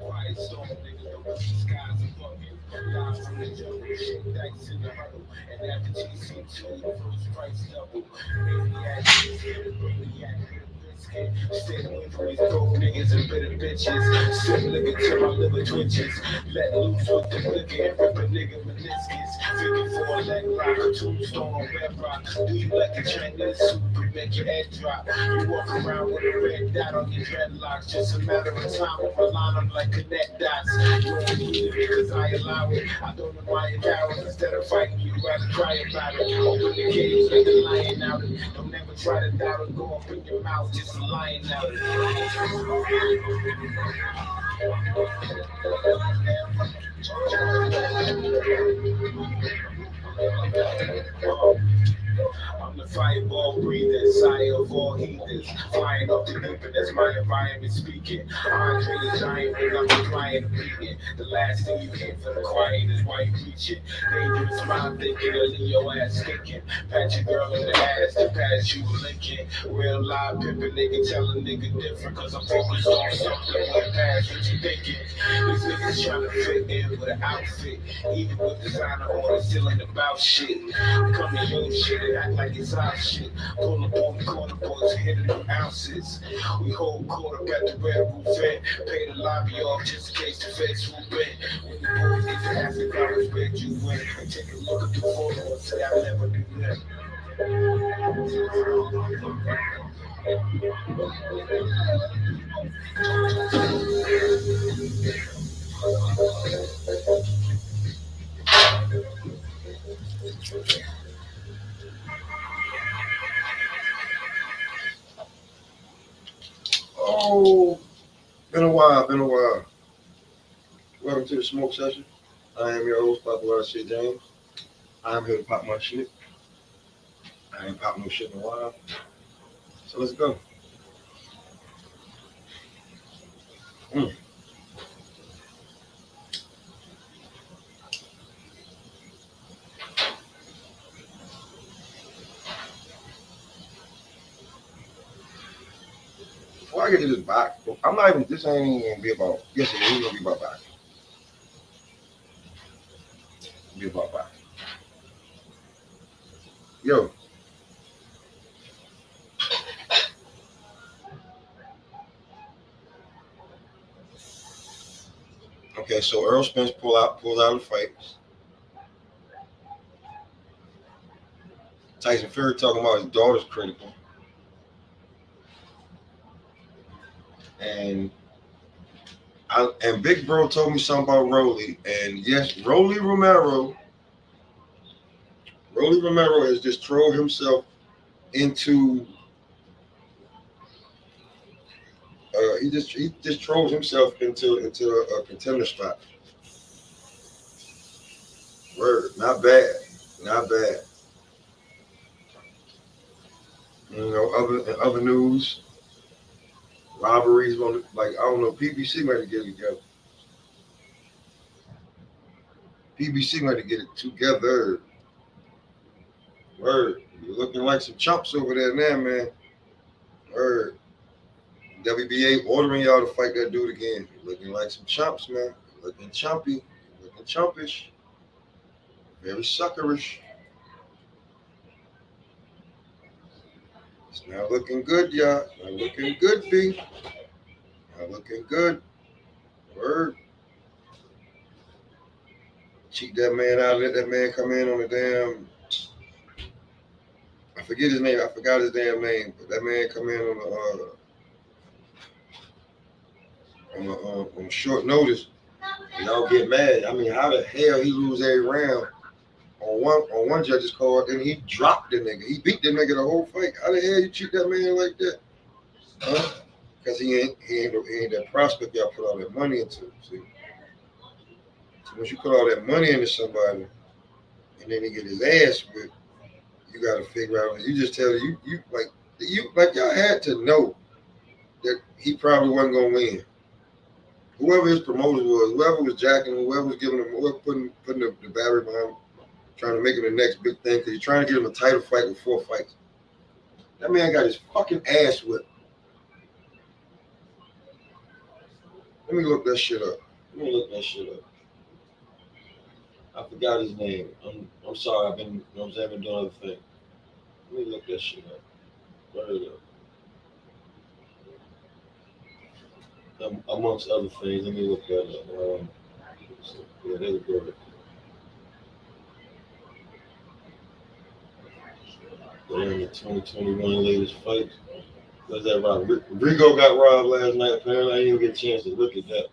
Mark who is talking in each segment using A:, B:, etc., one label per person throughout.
A: Quiet storm, nigga, don't put the skies above you. Live from the jungle, shit dice in the huddle. And after GC2, the first price double. Maniac, maniac, biscuit. Stay away from these broke niggas and bitter bitches. Sip liquor till my liver twitches. Let loose with the liquor and rip a nigga meniscus. 54 leg rock, a tombstone on red rock. Do you like the trend in super, make your head drop? You walk around with a red dot on your dreadlocks. Just a matter of time, I'ma line up like connect dots. You only need it because I allow it. I don't admire cowards. Instead of fighting, you rather cry about it. Open the cage, let the lion out it. Don't ever try to doubt it. Go up in your mouth, just a lion out it. I'm the fireball breather, sire of all heathens. Flying off the deep, and that's my environment speaking. Andre the giant, when I'm flying and beating. The last thing you hear from the quiet is why you preach it. Dangerous mind thinking, or leave your ass stinking. Pat your girl in the ass, to pass you linking. Real live pimpin', nigga, tell a nigga different. Cause I'm focused on something way past what you thinking. These niggas trying to fit in with an outfit. Even with designer on, still ain't about shit. Come to your shit and act like it's our shit. Pull up on the corner boys, hitting them ounces. We hold court up at the Red Roof Inn. Pay the lobby off just in case the feds swoop in. When the boys get to ask if I respect you win. Take a look at the photo and say I never do that.
B: Oh, been a while, been a while. Welcome to the smoke session. I am your host, Papa Lot Shit James. I'm here to pop my shit. I ain't popped no shit in a while. So let's go. Mm. Before I get to this box, I'm not even, this ain't even gonna be about, yes, it is gonna be about box. Be about box. Yo, okay, so Earl Spence pulls out of the fight. Tyson Fury talking about his daughter's critical. And and Big Bro told me something about Rolly. And yes, Rolly Romero has just thrown himself into he just throws himself into a contender spot. Word, not bad, not bad. You know, other news, robberies on like I don't know, PBC might get it together. PBC might get it together. Word, you're looking like some chumps over there now, man. Word, WBA ordering y'all to fight that dude again. You're looking like some chumps, man. Looking chumpy, looking chumpish, very suckerish. It's not looking good, y'all. Not looking good, B. Not looking good. Word. Cheat that man out. Let that man come in on the damn. I forget his name. I forgot his damn name. But that man come in on short notice. Y'all get mad. I mean, how the hell he lose every round on one judge's card and he dropped the nigga. He beat the nigga the whole fight. How the hell you cheat that man like that? Huh? Because he ain't that prospect y'all put all that money into. See? So once you put all that money into somebody and then he get his ass whipped, you gotta figure out. You just tell you like y'all had to know that he probably wasn't gonna win. Whoever his promoter was, whoever was jacking him, whoever was giving him, whoever putting the battery behind him, trying to make him the next big thing, because you're trying to get him a title fight with 4 fights. That man got his fucking ass whipped. Let me look that shit up. I forgot his name. I'm sorry. I've been doing other things. Let me look that shit up. Word up. Amongst other things, let me look that up. Yeah, there we go. They're in the 2021 latest fight. What's that about? Rigo got robbed last night. Apparently, I didn't even get a chance to look at that.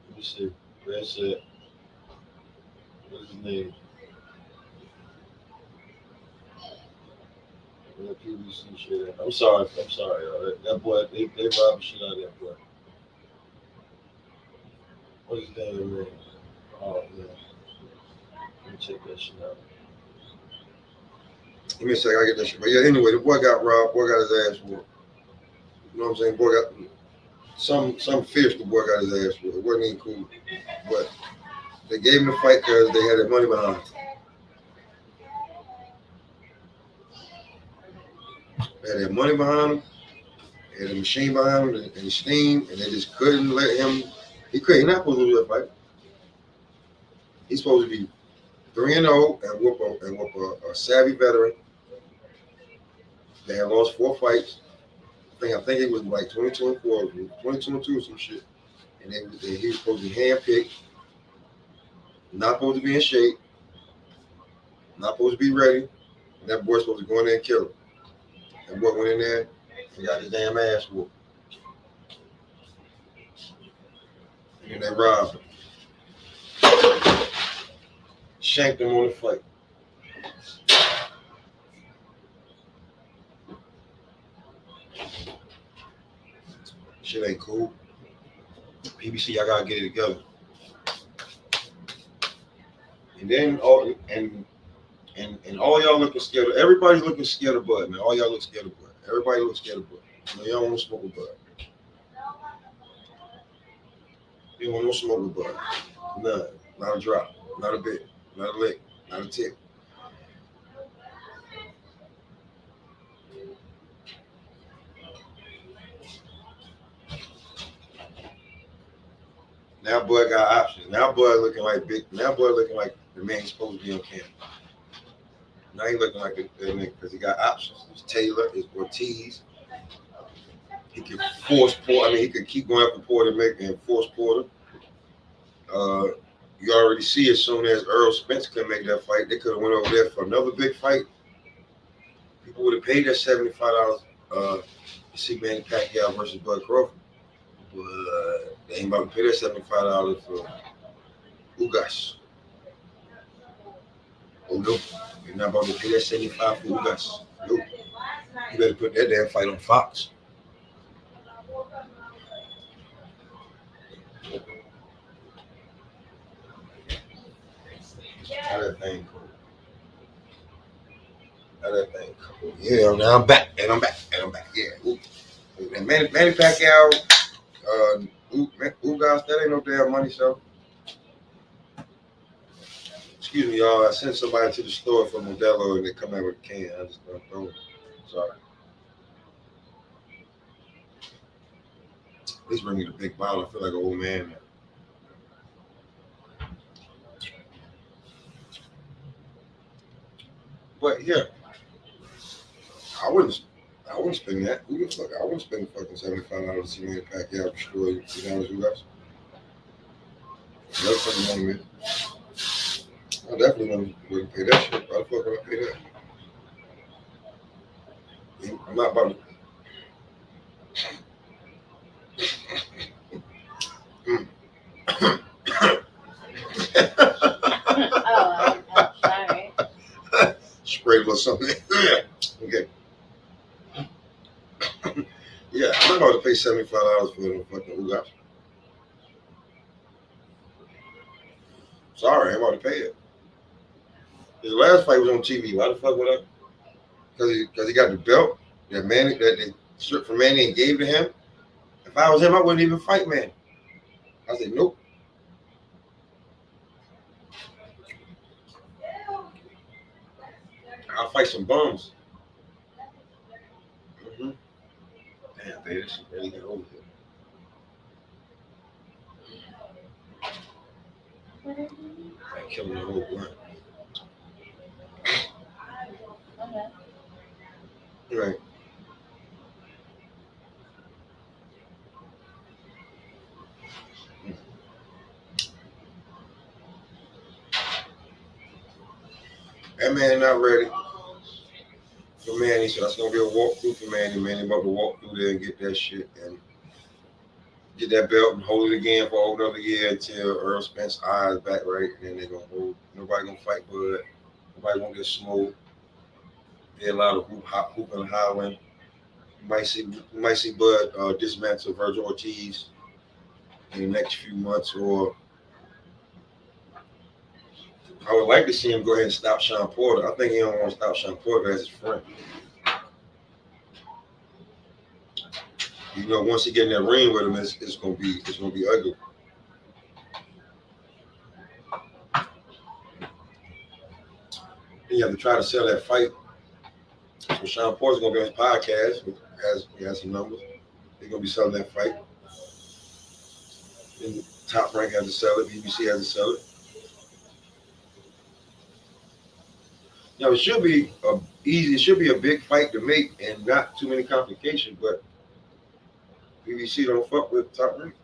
B: Let me see. That's it. What's his name? That PBC shit. I'm sorry. Y'all. That boy, they robbed the shit out of that boy. What's his name, man? Oh, man. Let me check that shit out. Give me a second, I get that shit. But yeah, anyway, the boy got robbed. Boy got his ass whooped. You know what I'm saying? Boy got some fierce. The boy got his ass whooped. It wasn't even cool, but they gave him the fight because they had their money behind him. They had their money behind him. They had a machine behind him and the steam, and they just couldn't let him. He's not supposed to lose that fight. He's supposed to be 3-0 and whoop a savvy veteran. They had lost 4 fights. I think it was like 22-4, 22-2 or some shit. And he was supposed to be handpicked, not supposed to be in shape, not supposed to be ready. And that boy's supposed to go in there and kill him. That boy went in there and got his damn ass whooped. And they robbed him. Shanked him on the fight. Shit ain't cool. PBC, y'all gotta get it together. And then all y'all looking scared. Everybody's looking scared of Bud, man. All y'all look scared of Bud. Everybody looks scared of Bud. You know, y'all want to smoke with Bud. You don't want no smoke with Bud. None. Not a drop. Not a bit. Not a lick. Not a tip. Now Bud got options. Now Bud looking like the man he's supposed to be on camera. Now he looking like that nigga because he got options. It's Taylor, it's Ortiz. He could force Porter. I mean, he could keep going after Porter and force Porter. You already see as soon as Earl Spence couldn't make that fight, they could have went over there for another big fight. People would have paid that $75 to see Manny Pacquiao versus Bud Crawford. But they ain't about to pay that $75 for Ugas. Oh no, you're not about to pay that $75 for Ugas. No, you better put that damn fight on Fox. How that thing cool. Yeah, now I'm back. Yeah. Ooh. And Manny Pacquiao, Ugas, that ain't no damn money, so. Excuse me, y'all. I sent somebody to the store for Modelo and they come out with a can. I just don't throw it. Sorry. At least bring me the big bottle. I feel like an old man now. But yeah, I wouldn't spend that. Who the fuck? I wouldn't spend fucking $75 to see Manny Pacquiao destroy you. You know who else? That's fucking money, man. I definitely wouldn't pay that shit. Why the fuck would I pay that? I'm not about to.
C: I'm sorry.
B: Spray a little something. Okay. Yeah, I'm not about to pay $75 for the fucking Ugas. Sorry, I'm about to pay it. His last fight was on TV. Why the fuck would I? Because he got the belt that they stripped from Manny and gave to him. If I was him, I wouldn't even fight Manny. I said, nope. I'll fight some bums. Mm-hmm. Damn, baby, this shit really get over here.
C: Okay.
B: Like killing the whole blunt. Right. That man not ready for Manny, so that's gonna be a walkthrough for Manny. Manny about to walk through there and get that shit and get that belt and hold it again for another year until Earl Spence eyes back right, and then they're gonna hold. Nobody gonna fight Bud. Nobody gonna get smoked. Be a lot of hooping and hollering. You might see Bud dismantle Virgil Ortiz in the next few months, or I would like to see him go ahead and stop Sean Porter. I think he don't want to stop Sean Porter as his friend. You know, once he get in that ring with him, it's gonna be ugly. And you have to try to sell that fight. So Sean Porter's gonna be on his podcast. He has some numbers. They're gonna be selling that fight. And Top Rank has to sell it. BBC has to sell it. Now it should be easy. It should be a big fight to make and not too many complications. But BBC don't fuck with Top Rank.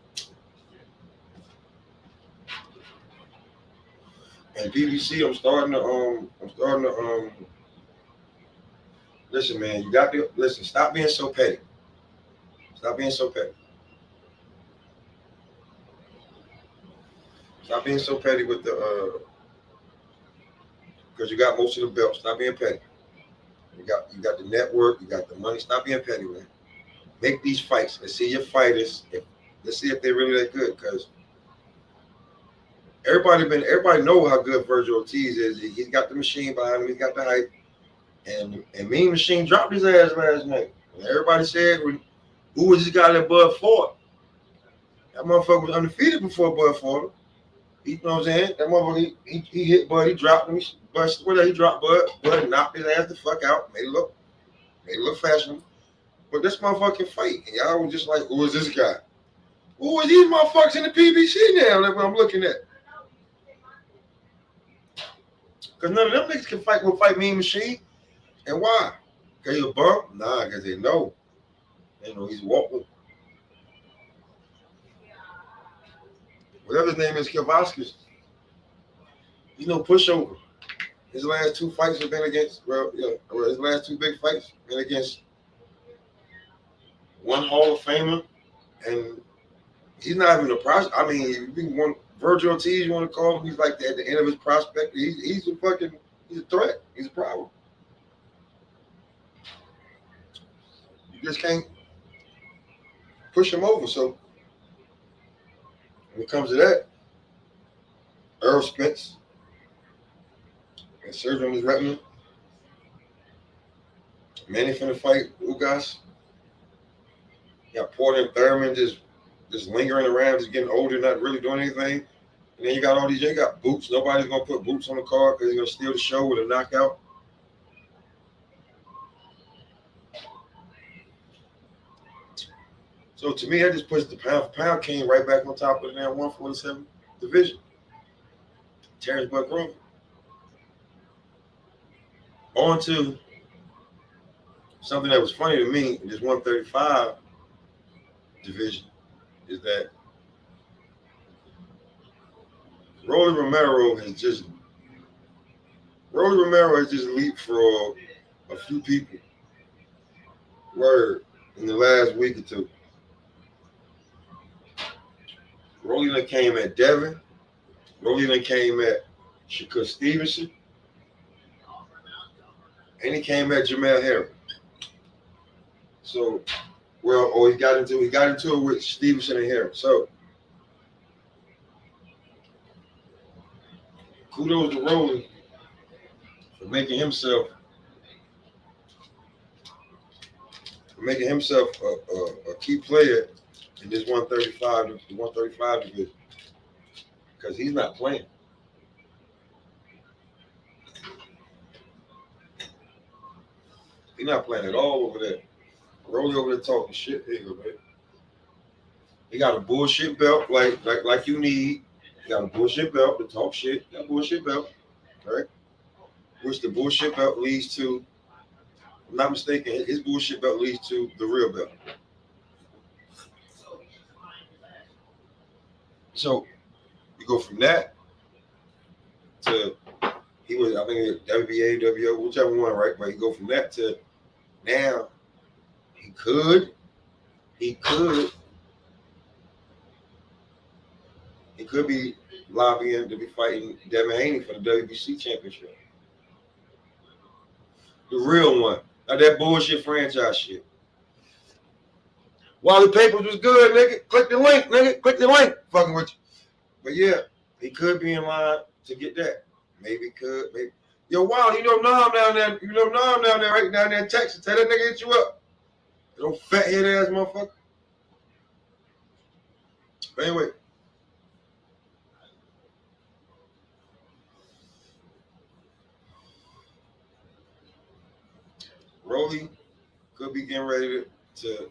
B: And BBC, I'm starting to listen, man. You got to listen. Stop being so petty. Stop being so petty. Stop being so petty with the because you got most of the belts. Stop being petty. You got the network. You got the money. Stop being petty, man. Make these fights. Let's see your fighters. Let's see if they're really that good. Because everybody know how good Virgil Ortiz is. He's got the machine behind him. He's got the hype. And Mean Machine dropped his ass last night. And everybody said, who was this guy that Bud fought? That motherfucker was undefeated before Bud fought him. You know what I'm saying? That motherfucker, he hit Bud, he dropped him. He dropped Bud. Bud knocked his ass the fuck out. Made it look fashionable. But this motherfucking fight, and y'all was just like, who is this guy? Who is these motherfuckers in the PBC now? That's what I'm looking at. Because none of them niggas can fight Mean Machine. And why? Because he's a bum? Nah, because they know. They know he's walking. Whatever his name is, Kavaskis. He's no pushover. His last two fights have been against, his last two big fights been against one Hall of Famer, and he's not even a prospect. I mean, one Virgil Ortiz, you want to call him, he's like at the end of his prospect. He's a threat. He's a problem. You just can't push him over. So when it comes to that, Earl Spence and surgery on his retina. Manny finna fight Ugas. You got Porter and Thurman just lingering around, just getting older, not really doing anything. And then you got all these, you got Boots. Nobody's gonna put Boots on the card because he's gonna steal the show with a knockout. So to me, that just puts the pound for pound king right back on top of the damn 147 division. Terrence Buck Crawford. On to something that was funny to me in this 135 division is that Rolly Romero has just leapfrogged a few people. Word in the last week or two. Rolly then came at Devin. Rolly then came at Shakur Stevenson. And he came at Jamel Herring. So, he got into it with Stevenson and Herring. So, kudos to Rolly for making himself a key player in this 135 division, because he's not playing. He's not playing at all over there. Rolling over there talking shit. Here you go, man. He got a bullshit belt like you need. got a bullshit belt to talk shit. Got a bullshit belt, right? Which the bullshit belt leads to. If I'm not mistaken, his bullshit belt leads to the real belt. So you go from that to he was, I think, WBA, WO, whichever one, right? But you go from that to now he could be lobbying to be fighting Devin Haney for the WBC championship. The real one. Not that bullshit franchise shit. Wally Papers was good, nigga. Click the link, nigga. Click the link. Fucking with you. But yeah, he could be in line to get that. Maybe could, maybe. Yo, Wally, you know Nam down there. You know Nam down there, right down there in Texas. Tell that nigga hit you up. You don't fat head ass motherfucker. But anyway. Rolly could be getting ready to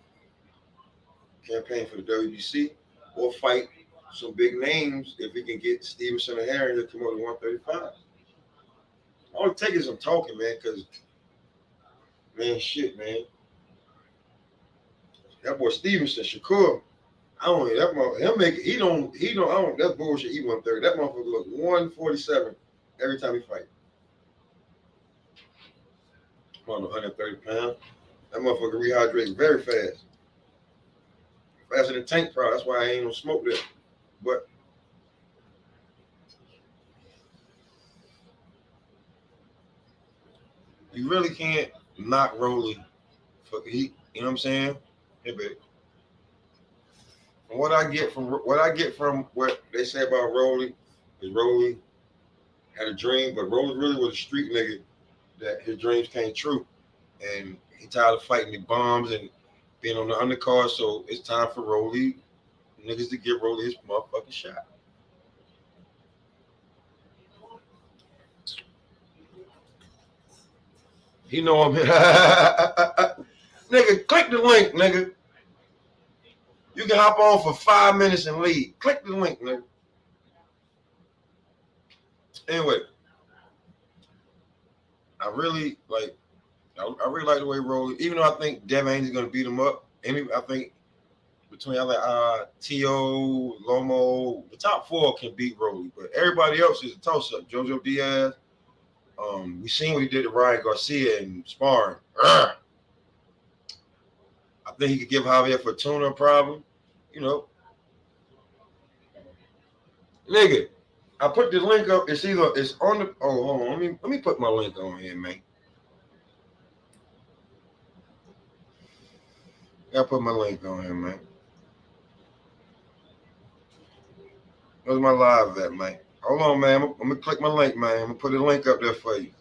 B: campaign for the WBC or fight some big names if he can get Stevenson and Herring to come up to 135. All it takes is some talking, man, because, man, shit, man. That boy Stevenson, Shakur, I don't know, that motherfucker, he'll make it, I don't, that's bullshit, he 130. That motherfucker look 147 every time he fight. On 130 pounds. That motherfucker rehydrates very fast. Faster than Tank Pro. That's why I ain't gonna smoke that. But you really can't knock Rolly for heat. You know what I'm saying? Hey, baby. From what I get from what they say about Rolly is Rolly had a dream, but Rolly really was a street nigga that his dreams came true. And he tired of fighting the bombs and being on the undercard, so it's time for Rolly niggas to give Rolly his motherfucking shot. You know him. Nigga, click the link, nigga. You can hop on for 5 minutes and leave. Click the link, nigga. Anyway, I really like the way Rolly, even though I think Devin Haney's gonna beat him up. I think between T.O., Lomo, the top four can beat Rolly, but everybody else is a toss-up. Jojo Diaz. We seen what he did to Ryan Garcia in sparring. I think he could give Javier Fortuna a problem. You know, nigga, I put the link up. It's on the. Oh, hold on. Let me put my link on here, man. I put my link on here, man. Where's my live at, man? Hold on, man. I'm gonna click my link, man. I'm gonna put the link up there for you.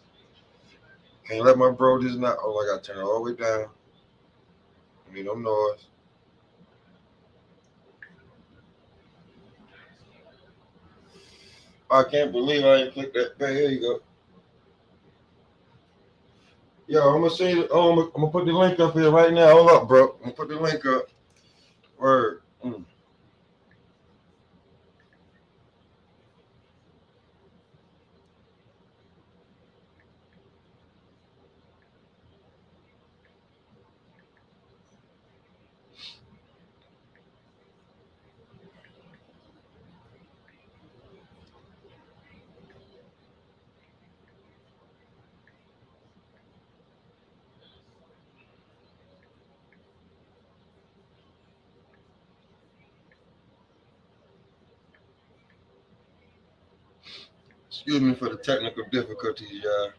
B: Can't let my bro just not. Oh, I gotta turn it all the way down. I need no noise. I can't believe I didn't click that. Man, here you go. Yo, I'm gonna say. Oh, I'm gonna put the link up here right now. Hold up, bro. I'm gonna put the link up. Word. Excuse me for the technical difficulties, y'all.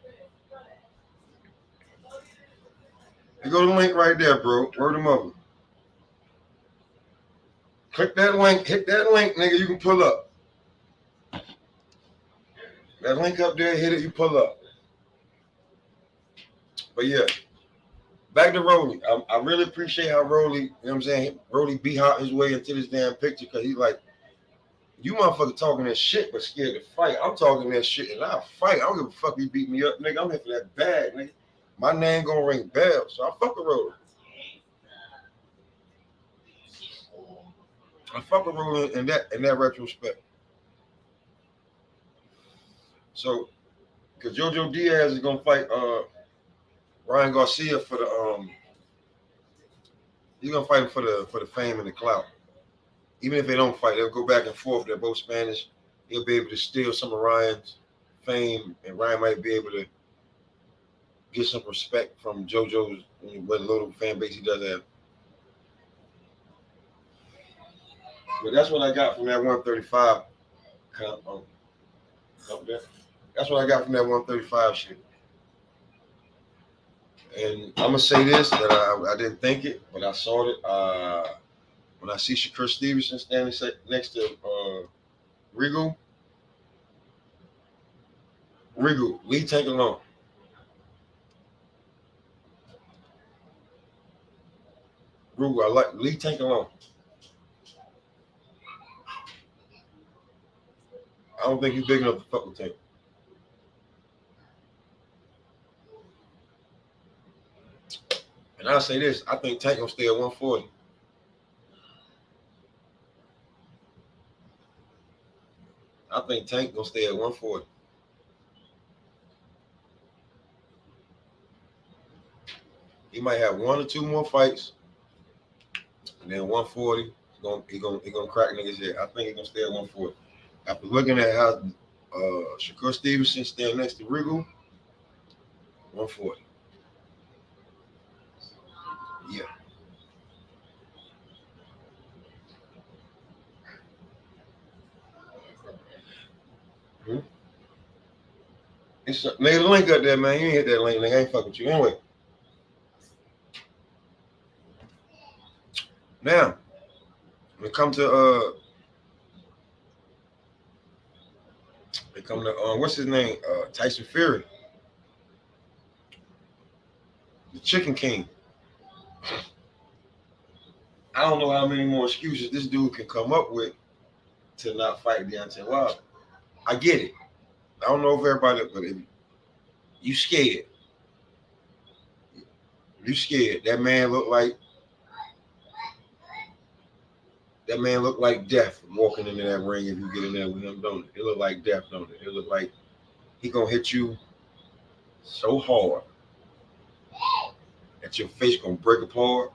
B: You go to the link right there, bro. Word of mother. Click that link. Hit that link, nigga. You can pull up. That link up there, hit it, you pull up. But yeah, back to Rolly. I really appreciate how Rolly, you know what I'm saying? Rolly beat out his way into this damn picture because he's like, you motherfucker talking that shit but scared to fight. I'm talking that shit and I'll fight. I don't give a fuck if you beat me up, nigga. I'm here for that bag, nigga. My name gonna ring bells, so I fuck with Rolly. I fuck with Rolly in that retrospect. So, because JoJo Diaz is gonna fight Ryan Garcia for the he's gonna fight him for the fame and the clout. Even if they don't fight, they'll go back and forth. They're both Spanish. He'll be able to steal some of Ryan's fame, and Ryan might be able to get some respect from JoJo's what little fan base he does have. But that's what I got from that 135. That's what I got from that 135 shit. And I'm gonna say this that I didn't think it, but I saw it. When I see Shakur Stevenson standing next to Rigu, leave Tank alone. Rigu, I like leave Tank alone. I don't think he's big enough to fuck with Tank. And I'll say this, I think Tank gonna stay at 140. I think Tank gonna stay at 140. He might have one or two more fights, and then 140. He gonna crack niggas head. I think he's gonna stay at 140. After looking at how Shakur Stevenson standing next to Rigu, 140. Yeah. Nigga, the link up there, man. You ain't hit that link, nigga. I ain't fucking with you. Anyway. Now, when it come to what's his name? Tyson Fury. The Chicken King. I don't know how many more excuses this dude can come up with to not fight Deontay Wilder. I get it. I don't know if everybody, but if you scared. You scared. That man looked like death walking into that ring if you get in there with him, don't it? It looked like death, don't it? It looked like he gonna hit you so hard that your face gonna break apart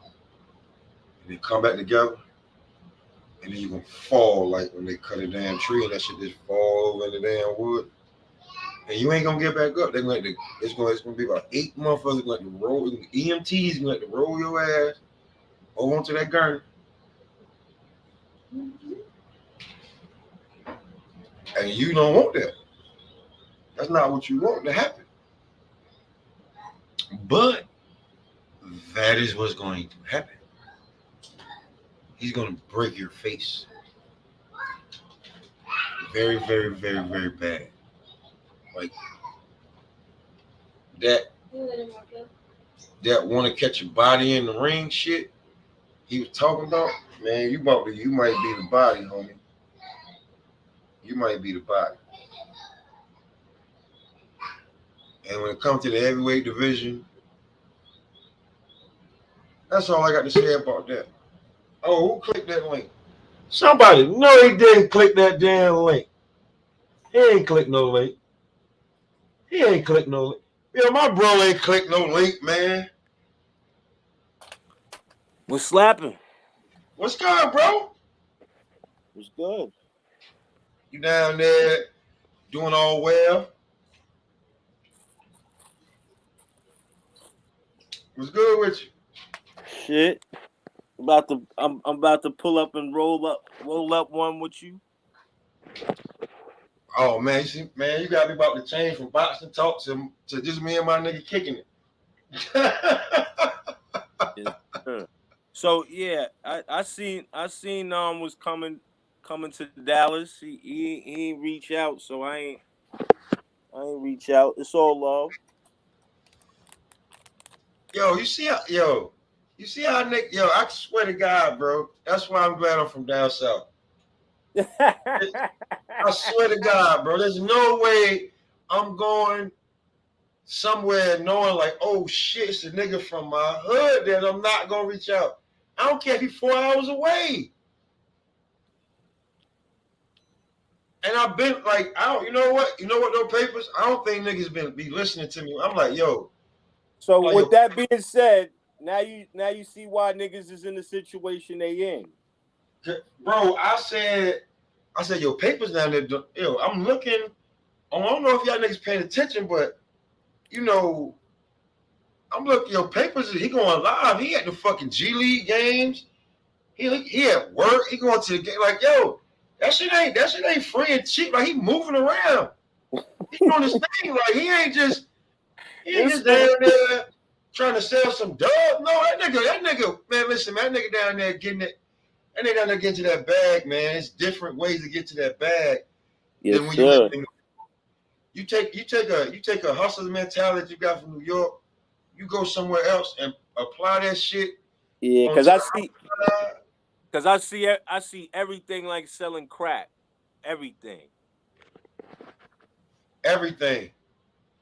B: and then come back together, and then you're gonna fall like when they cut a damn tree and that shit just fall over in the damn wood. And you ain't gonna get back up. It's gonna be about 8 motherfuckers going to roll. EMTs going to roll your ass over onto that gurney. And you don't want that. That's not what you want to happen. But that is what's going to happen. He's going to break your face. Very, very, very, very bad. Like that want to catch your body in the ring shit he was talking about, man, you might be the body, homie. You might be the body. And when it comes to the heavyweight division, that's all I got to say about that. Oh, who clicked that link? Somebody. No, he didn't click that damn link. He ain't click no link. Yo, my bro ain't click no link, man.
D: What's slapping?
B: What's good, bro?
D: What's good?
B: You down there doing all well? What's good with you?
D: Shit. I'm about to pull up and roll up one with you.
B: Oh man, you got me about to change from boxing talk to just me and my nigga kicking it.
D: Yeah. So yeah, I seen was coming to Dallas. He ain't reach out, so I ain't reach out. It's all love.
B: You see how Nick, I swear to God, bro. That's why I'm glad I'm from down south. I swear to God, bro. There's no way I'm going somewhere knowing like, oh shit, it's a nigga from my hood that I'm not gonna reach out. I don't care if he's 4 hours away. And I've been like, you know what those papers? I don't think niggas be listening to me. I'm like, yo.
D: So
B: like,
D: with that being said, now you see why niggas is in the situation they in.
B: Bro, I said, yo, papers down there. Yo, I'm looking. I don't know if y'all niggas paying attention, but you know, I'm looking. Yo, papers. He going live. He at the fucking G League games. He at work. He going to the game. Like, yo, that shit ain't free and cheap. Like, he moving around. He doing his thing. Like, he ain't just down there trying to sell some dub. No, that nigga, man, listen, man, that nigga down there getting it. That nigga down there getting to that bag, man. It's different ways to get to that bag.
D: Yes,
B: than when
D: sir.
B: you take a hustler's mentality you got from New York, you go somewhere else and apply that shit.
D: Yeah, because I see everything like selling crack. Everything.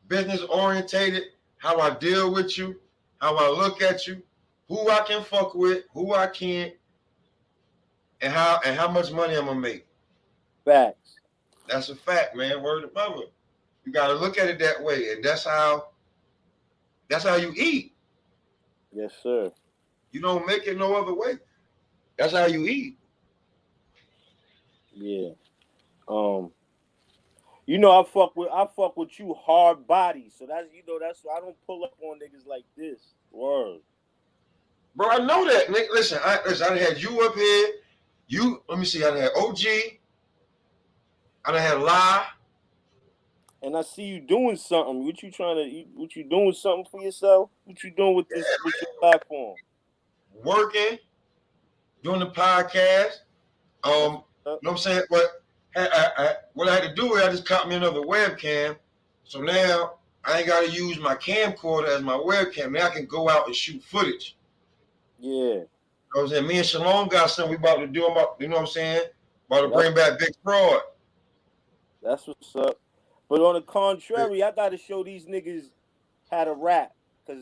B: Business orientated, how I deal with you, how I look at you, who I can fuck with, who I can't, and how much money I'm gonna make.
D: Facts.
B: That's a fact, man. Word of mother. You gotta look at it that way, and that's how you eat.
D: Yes, sir.
B: You don't make it no other way. That's how you eat.
D: Yeah. You know, I fuck with you hard body. So that's why I don't pull up on niggas like this. Word.
B: Bro, I know that. Nick, listen, I had you up here. Let me see, I had OG. I done had Lie.
D: And I see you doing something. What you doing something for yourself? What you doing with this with your platform?
B: Working, doing the podcast. You know what I'm saying? What I had to do is I just caught me another webcam. So now I ain't got to use my camcorder as my webcam. Now I can go out and shoot footage.
D: Yeah.
B: You know what I'm saying? Me and Shalom got something we about to do. You know what I'm saying? About to bring back Big Fraud.
D: That's what's up. But on the contrary, I got to show these niggas how to rap. Because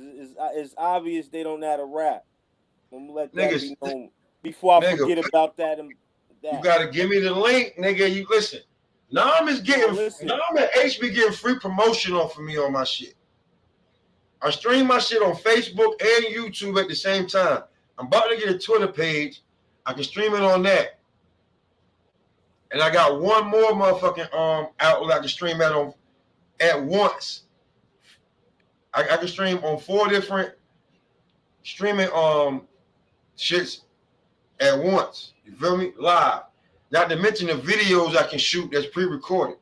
D: it's obvious they don't know how to rap. I'm going to let that be known before I forget about that.
B: You got to give me the link, nigga. You listen. Nam and H be getting free promotion off of me on my shit. I stream my shit on Facebook and YouTube at the same time. I'm about to get a Twitter page. I can stream it on that. And I got one more motherfucking outlet I can stream at once. I can stream on 4 different streaming shits at once. You feel me? Live. Not to mention the videos I can shoot that's pre-recorded.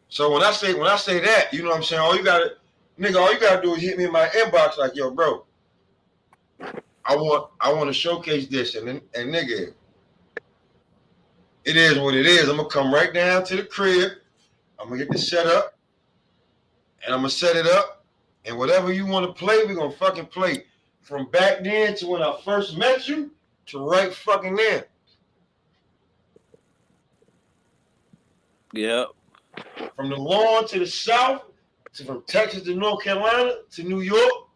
B: So when I say that, you know what I'm saying? All you gotta do is hit me in my inbox like, yo, bro, I want to showcase this, and nigga, it is what it is. I'm gonna come right down to the crib. I'm gonna get this set up, and I'm gonna set it up, and whatever you want to play, we're gonna fucking play. From back then to when I first met you to right fucking then.
D: Yep.
B: From the lawn to the south, from Texas to North Carolina to New York.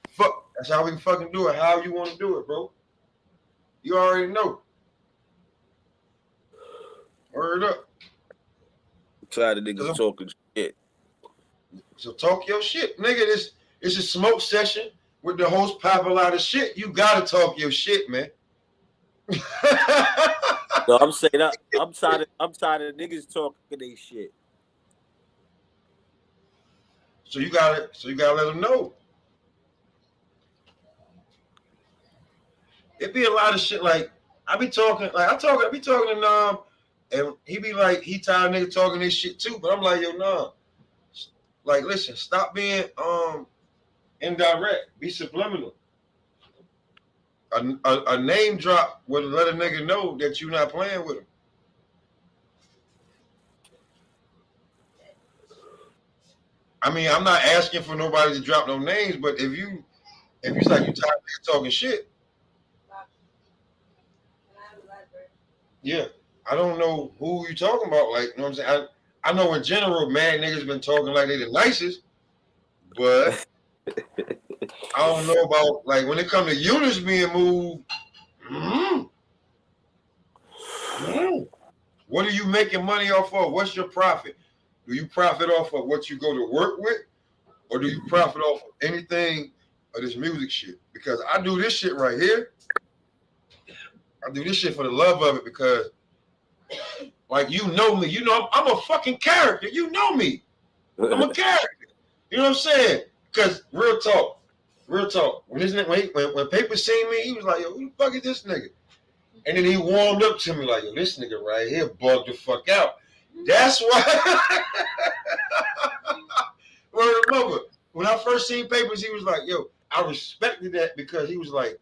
B: Fuck. That's how we can fucking do it. How you want to do it, bro. You already know. Word up.
D: I'm tired of niggas talking shit.
B: So talk your shit. Nigga, it's a smoke session with the host popping a lot of shit. You gotta talk your shit, man.
D: No, I'm saying I'm tired of niggas talking their shit.
B: So you gotta let them know. It be a lot of shit like I be talking to Nam, and he be like, he tired of niggas talking this shit too. But I'm like, yo, Nam, like, listen, stop being indirect, be subliminal. A name drop would let a nigga know that you're not playing with him. I mean, I'm not asking for nobody to drop no names, but if you like you tired of talking shit, yeah, I don't know who you talking about. Like, you know what I'm saying? I know in general, mad niggas been talking like they the nicest, but I don't know about like when it come to units being moved, Mm. What are you making money off of? What's your profit? Do you profit off of what you go to work with? Or do you profit off of anything of this music shit? Because I do this shit right here. I do this shit for the love of it because, like, you know me. You know I'm a fucking character. You know me. I'm a character. You know what I'm saying? Because real talk. When Paper seen me, he was like, yo, who the fuck is this nigga? And then he warmed up to me like, yo, this nigga right here bugged the fuck out. That's why. Word of mother. When I first seen Papers, he was like, yo, I respected that because he was like,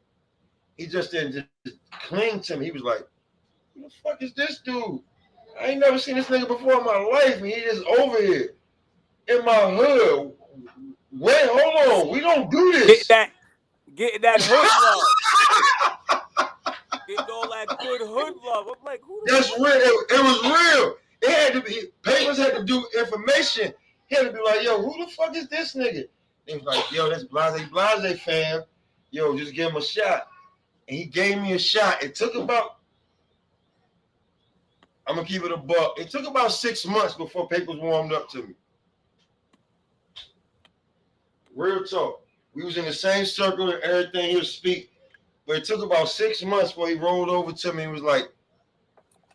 B: he just didn't just cling to me. He was like, who the fuck is this dude? I ain't never seen this nigga before in my life, and he just over here in my hood. Wait, hold on. We don't do this.
D: Getting that hood love. Getting all that good hood love. I'm like, who the
B: That's
D: fuck?
B: real. It was real. It had to be. Papers had to do information. He had to be like, yo, who the fuck is this nigga? He was like, yo, that's Blase fam. Yo, just give him a shot. And he gave me a shot. It took about, I'm going to keep it a buck. It took about 6 months before Papers warmed up to me. Real talk. We was in the same circle and everything. He would speak. But it took about 6 months before he rolled over to me and was like,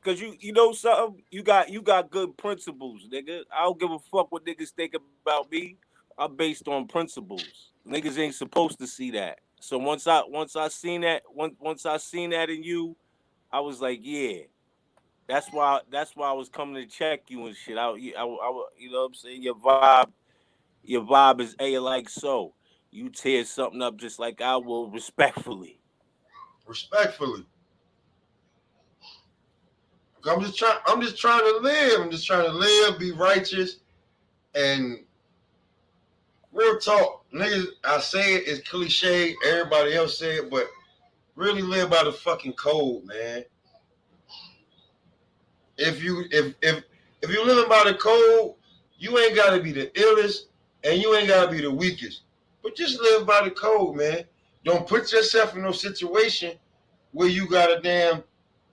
D: Cause you know something, you got good principles, nigga. I don't give a fuck what niggas think about me. I'm based on principles. Niggas ain't supposed to see that. So once I seen that in you, I was like, yeah. That's why I was coming to check you and shit. I you know what I'm saying? Your vibe is like so. You tear something up just like I will, respectfully.
B: respectfully. I'm just trying to live. I'm just trying to live, be righteous, and real talk. Niggas, I say it, it's cliche. Everybody else say it, but really live by the fucking code, man. If you living by the code, you ain't gotta be the illest and you ain't gotta be the weakest. But just live by the code, man. Don't put yourself in no situation where you gotta damn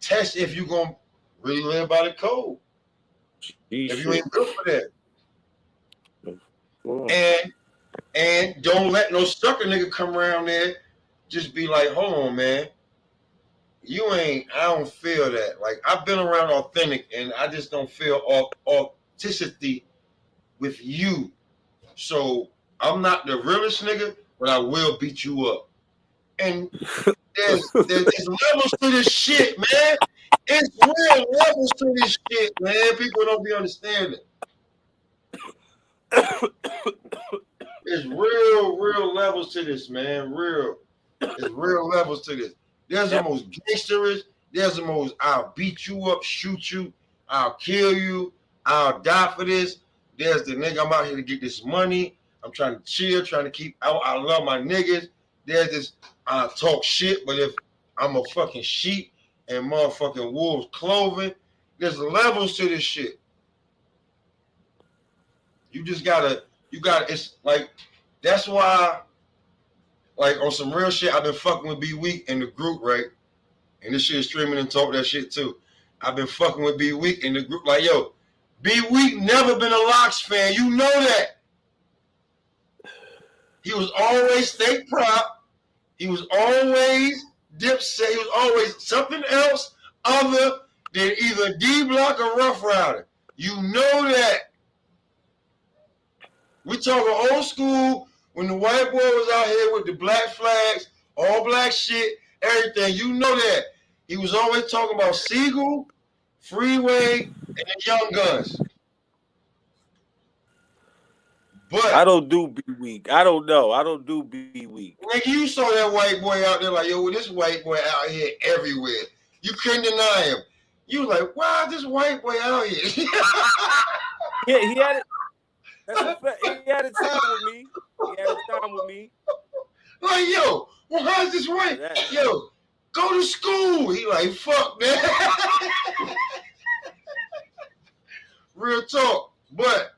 B: test if you gonna really live by the code. If you ain't good for that. And don't let no sucker nigga come around there just be like, hold on, man. I don't feel that. Like, I've been around authentic and I just don't feel authenticity with you. So I'm not the realest nigga, but I will beat you up. And there's levels to this shit, man. It's real levels to this shit, man. People don't be understanding. There's real levels to this, man. There's real levels to this. There's the most gangsterous. There's the most I'll beat you up, shoot you, I'll kill you, I'll die for this. There's the nigga, I'm out here to get this money. I'm trying to chill, trying to keep out. I love my niggas. There's this I talk shit, but if I'm a fucking sheep and motherfucking wolves clothing, there's levels to this shit. You gotta, it's like, that's why, like, on some real shit, I've been fucking with B Week in the group, right? And this shit is streaming and talk that shit too. I've been fucking with B Week in the group, like, yo, B Week never been a Locks fan. You know that. He was always State Prop. He was always Dipset. He was always something else other than either D Block or Rough Rider. You know that. We talking old school when the white boy was out here with the black flags, all black shit, everything. You know that. He was always talking about Siegel, Freeway, and the Young Guns. But
D: I don't do B Week. I don't know. I don't do B Week.
B: Nigga, you saw that white boy out there like, yo, this white boy out here everywhere. You couldn't deny him. You was like, why is this white boy out here?
D: Yeah, he had it. That's a fact. He had a time with me.
B: Like, yo, why is this white? Yo, go to school. He like, fuck, man. Real talk. But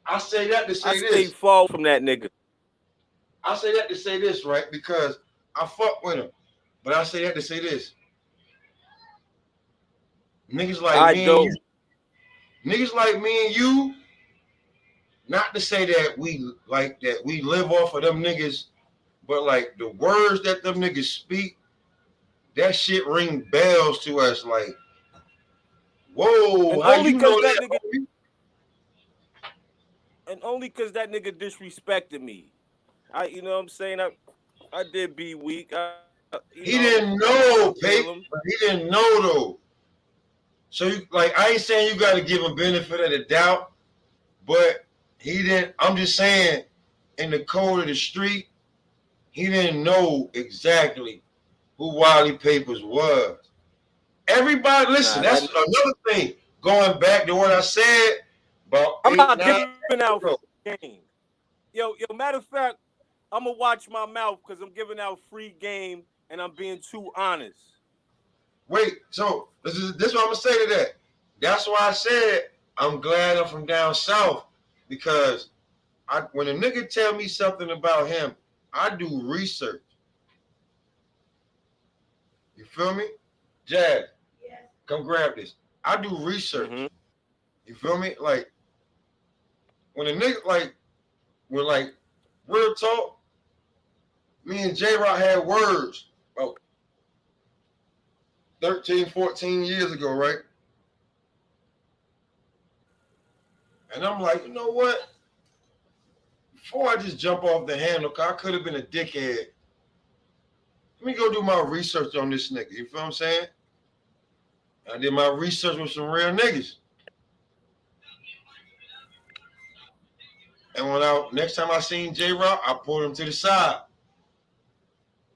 B: I say that to say this.
D: I stay far from that nigga.
B: I say that to say this, right? Because I fuck with him. But I say that to say this: niggas like
D: I
B: me and
D: don't.
B: you, niggas like me and you. Not to say that we live off of them niggas, but like the words that them niggas speak, that shit ring bells to us. Like, whoa,
D: And
B: how
D: only
B: you know
D: cause that
B: that?
D: nigga, and only cause that nigga disrespected me. You know what I'm saying? I did be weak.
B: He didn't know,
D: I feel
B: Pate.
D: him.
B: He didn't know though. So you like, I ain't saying you got to give him benefit of the doubt, but he didn't. I'm just saying, in the code of the street, he didn't know exactly who Wiley Papers was. Everybody, listen.
D: Nah,
B: That's another thing. Going back to what I said about
D: I'm
B: 8,
D: not
B: 9
D: giving out
B: ago.
D: game. Yo, matter of fact, I'm gonna watch my mouth because I'm giving out free game and I'm being too honest.
B: Wait, so this what I'm gonna say to that. That's why I said I'm glad I'm from down south because when a nigga tell me something about him, I do research. You feel me? Jazz, come grab this. I do research.
D: Mm-hmm.
B: You feel me? Like when a nigga like real talk, me and J Rock had words about 13, 14 years ago, right? And I'm like, you know what? Before I just jump off the handle, cause I could have been a dickhead. Let me go do my research on this nigga. You feel what I'm saying? I did my research with some real niggas. And next time I seen J Rock, I pulled him to the side.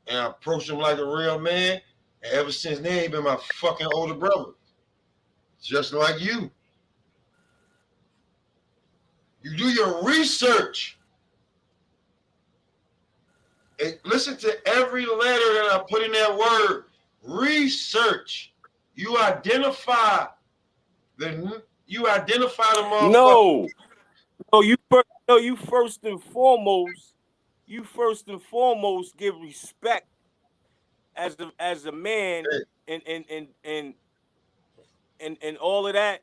B: And I approached him like a real man. And ever since then, he been my fucking older brother. Just like you. You do your research. And listen to every letter that I put in that word. Research. You identify the motherfucker.
D: No, you first and foremost, give respect as a man, and all of that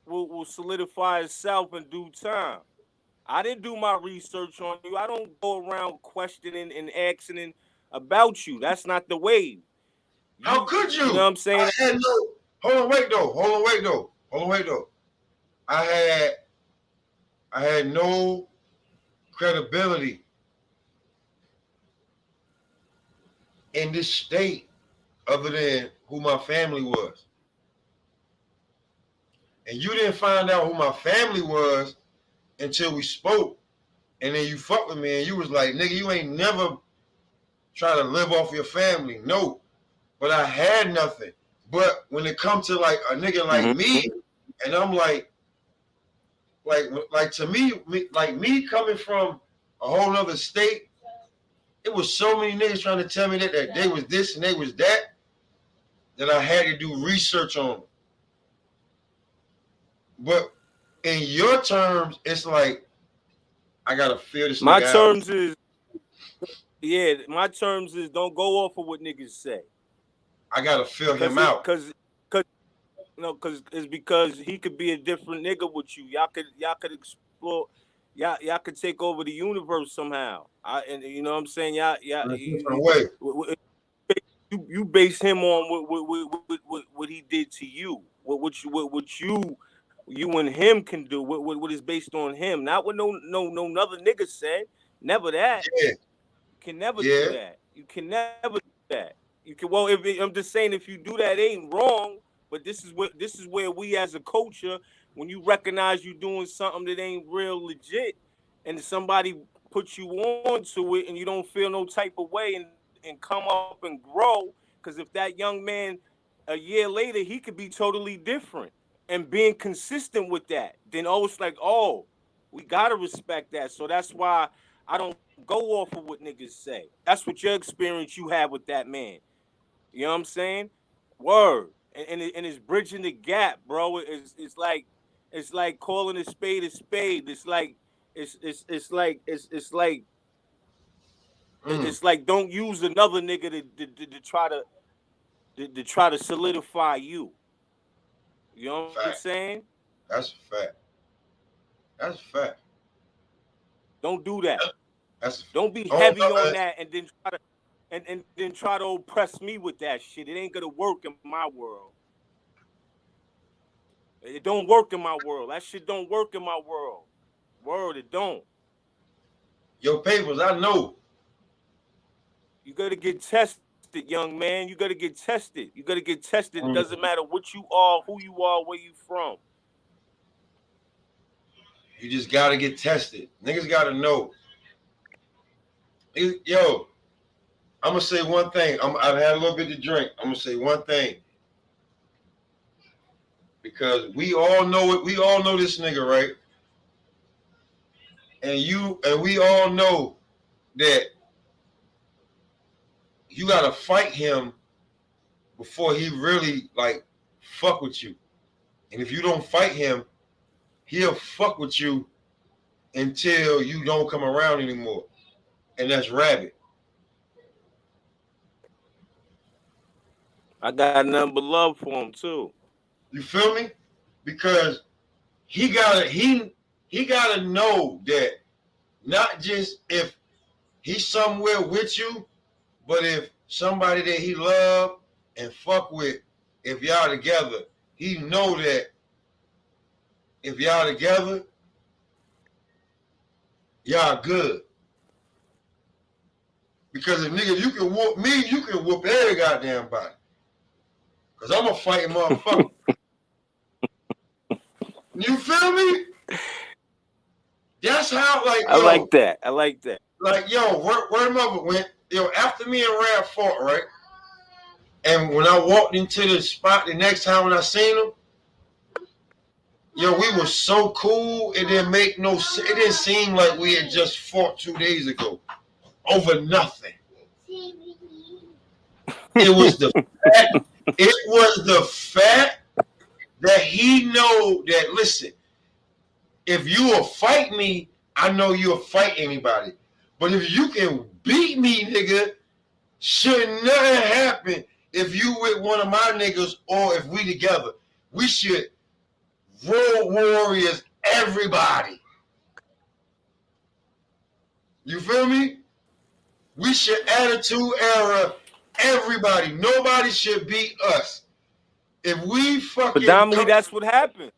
D: will solidify itself in due time. I didn't do my research on you. I don't go around questioning and asking about you. That's not the way.
B: How could
D: You know
B: you?
D: what I'm saying?
B: I had no. Hold on, wait though. I had no credibility in this state other than who my family was. And you didn't find out who my family was until we spoke. And then you fucked with me and you was like, nigga, you ain't never try to live off your family. No. But I had nothing. But when it comes to like a nigga like me, and I'm like to me, like me coming from a whole other state, it was so many niggas trying to tell me that they was this and they was that I had to do research on them. But in your terms, it's like I gotta feel this
D: My
B: nigga out.
D: terms is my terms is don't go off of what niggas say.
B: I gotta feel him out.
D: Cause it's because he could be a different nigga with you. Y'all could explore. Y'all could take over the universe somehow. And you know what I'm saying?
B: In a different way.
D: You base him on what he did to you. What you and him can do. What is based on him, not what no other nigga said. Never that.
B: Yeah.
D: You can never do that. You can never do that. You can I'm just saying if you do that, it ain't wrong. But this is where we as a culture, when you recognize you doing something that ain't real legit, and somebody puts you on to it, and you don't feel no type of way, and come up and grow. Because if that young man a year later, he could be totally different, and being consistent with that, then it's like, oh, we gotta respect that. So that's why I don't go off of what niggas say. That's what your experience you have with that man. You know what I'm saying? Word. And it's bridging the gap, bro. It's like calling a spade a spade. It's like It's like don't use another nigga to try to solidify you. You know what I'm saying?
B: That's a fact. That's a fact.
D: Don't do that.
B: That's
D: Don't be heavy on that and then try to and then try to oppress me with that shit. It ain't gonna work in my world. It don't work in my world. That shit don't work in my world. Word, it don't.
B: Your papers, I know.
D: You gotta get tested, young man. You gotta get tested. You gotta get tested. It doesn't matter what you are, who you are, where you from.
B: You just gotta get tested. Niggas gotta know. Yo, I'm gonna say one thing. I've had a little bit to drink. I'm gonna say one thing. Because we all know it. We all know this nigga, right? And we all know that you gotta fight him before he really like fuck with you. And if you don't fight him, he'll fuck with you until you don't come around anymore. And that's Rabbit.
D: I got nothing but love for him too.
B: You feel me? Because he gotta know that not just if he's somewhere with you, but if somebody that he love and fuck with, if y'all together, he know that if y'all together, y'all good. Because if nigga, you can whoop me, you can whoop every goddamn body. Because I'm a fighting motherfucker. You feel me? That's how, like,
D: I like that. I like that.
B: Like, yo, where mother went, yo, after me and Rab fought, right? And when I walked into the spot the next time when I seen him, yo, we were so cool, it didn't make no sense. It didn't seem like we had just fought 2 days ago over nothing. It was the fact that he know that, listen, if you will fight me, I know you'll fight anybody. But if you can beat me, nigga, should nothing happen if you with one of my niggas or if we together. We should road warriors everybody. You feel me? We should attitude era everybody. Nobody should beat us. If we fucking
D: predominantly that's what happened.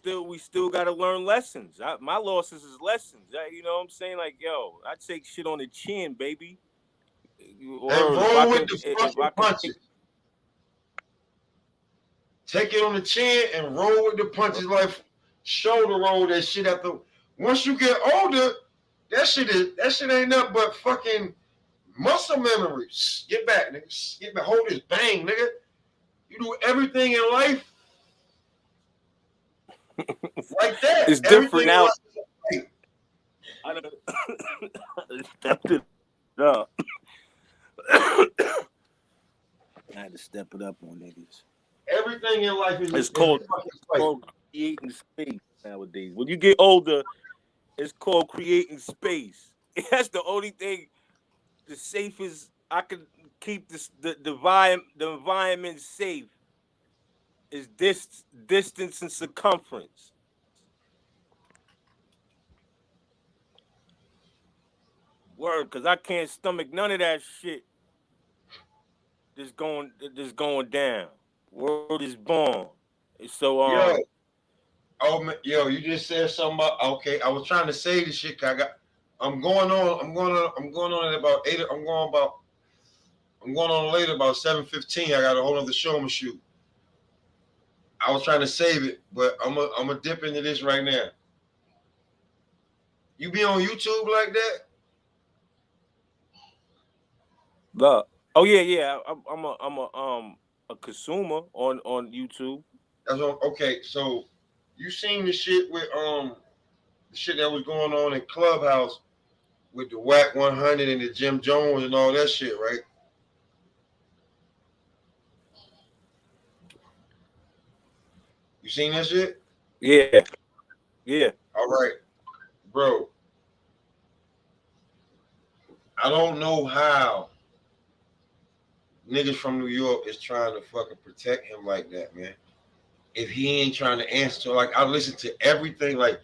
D: But we still gotta learn lessons. My losses is lessons. You know what I'm saying? Like, yo, I take shit on the chin, baby.
B: Or and roll with the fucking punches. Take it on the chin and roll with the punches, like shoulder roll that shit after. Once you get older, that shit ain't nothing but fucking muscle memory. Get back, nigga. Get back. Hold this bang, nigga. You do everything in life like that.
D: It's different now. I done stepped it up. I had to step it up on niggas.
B: Everything in life is
D: called creating space nowadays. When you get older, it's called creating space. That's the only thing, the safest I can keep the environment safe is distance and circumference. Word, because I can't stomach none of that shit that's going down. Word is born. So
B: yo, you just said something about, okay, I was trying to say this shit. I'm going on at about 8. I'm going on later about 7:15. I got a whole other show to shoot. I was trying to save it, but I'm gonna dip into this right now. You be on YouTube like that?
D: Oh yeah. I'm a consumer on YouTube.
B: That's what, okay. So you seen the shit with the shit that was going on in Clubhouse with the Whack 100 and the Jim Jones and all that shit, right? You seen that shit?
D: Yeah.
B: All right, bro. I don't know how niggas from New York is trying to fucking protect him like that, man. If he ain't trying to answer, like I listen to everything, like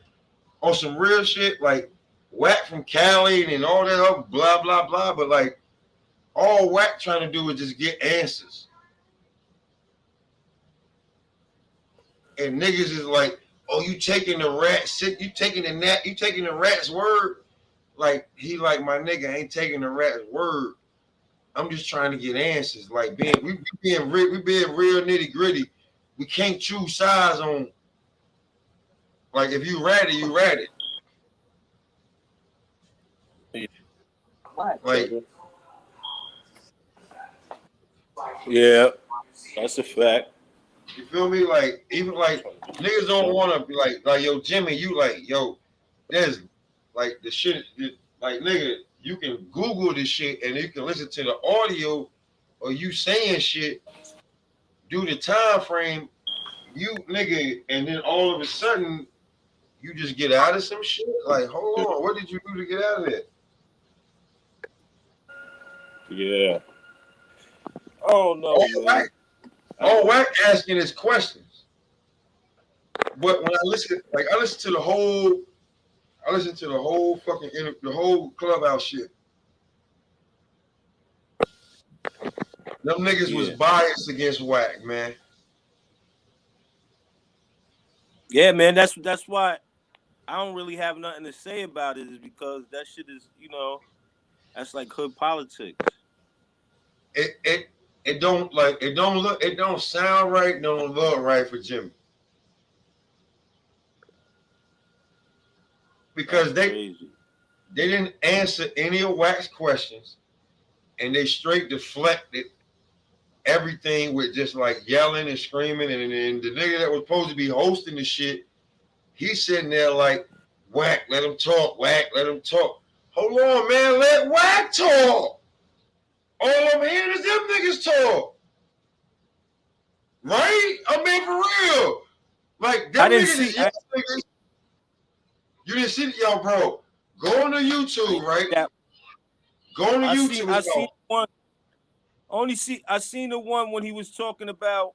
B: on some real shit, like Wack from Cali and all that other blah blah blah. But like all Wack trying to do is just get answers, and niggas is like, oh, you taking the rat shit, you taking the rat's word. Like he like my nigga ain't taking the rat's word. I'm just trying to get answers. Like we being real nitty gritty. We can't choose sides on. Like if you rat it, you rat it. Like
D: yeah, that's a fact.
B: you feel me? Like even like niggas don't want to be like yo Jimmy, you like yo. There's like the shit like nigga. You can Google this shit and you can listen to the audio or you saying shit. Do the time frame, you nigga, and then all of a sudden you just get out of some shit. Like hold on, what did you do to get out of it?
D: Yeah. Oh no.
B: All Wack asking is questions. But when I listen to the whole fucking the whole Clubhouse shit. Them niggas was biased against Wack, man.
D: Yeah, man. That's why I don't really have nothing to say about it, is because that shit is, that's like hood politics.
B: It don't sound right, don't look right for Jimmy. Because they didn't answer any of Wack's questions, and they straight deflected everything with just like yelling and screaming, and the nigga that was supposed to be hosting the shit, he's sitting there like, Wack, let him talk, Wack, let him talk. Hold on, man, let Wack talk. All I'm hearing is them niggas talk. Right? I mean, for real. Like, them niggas. You didn't see it, yo, bro. Go on to YouTube, right? Go on to YouTube.
D: I seen one. I seen the one when he was talking about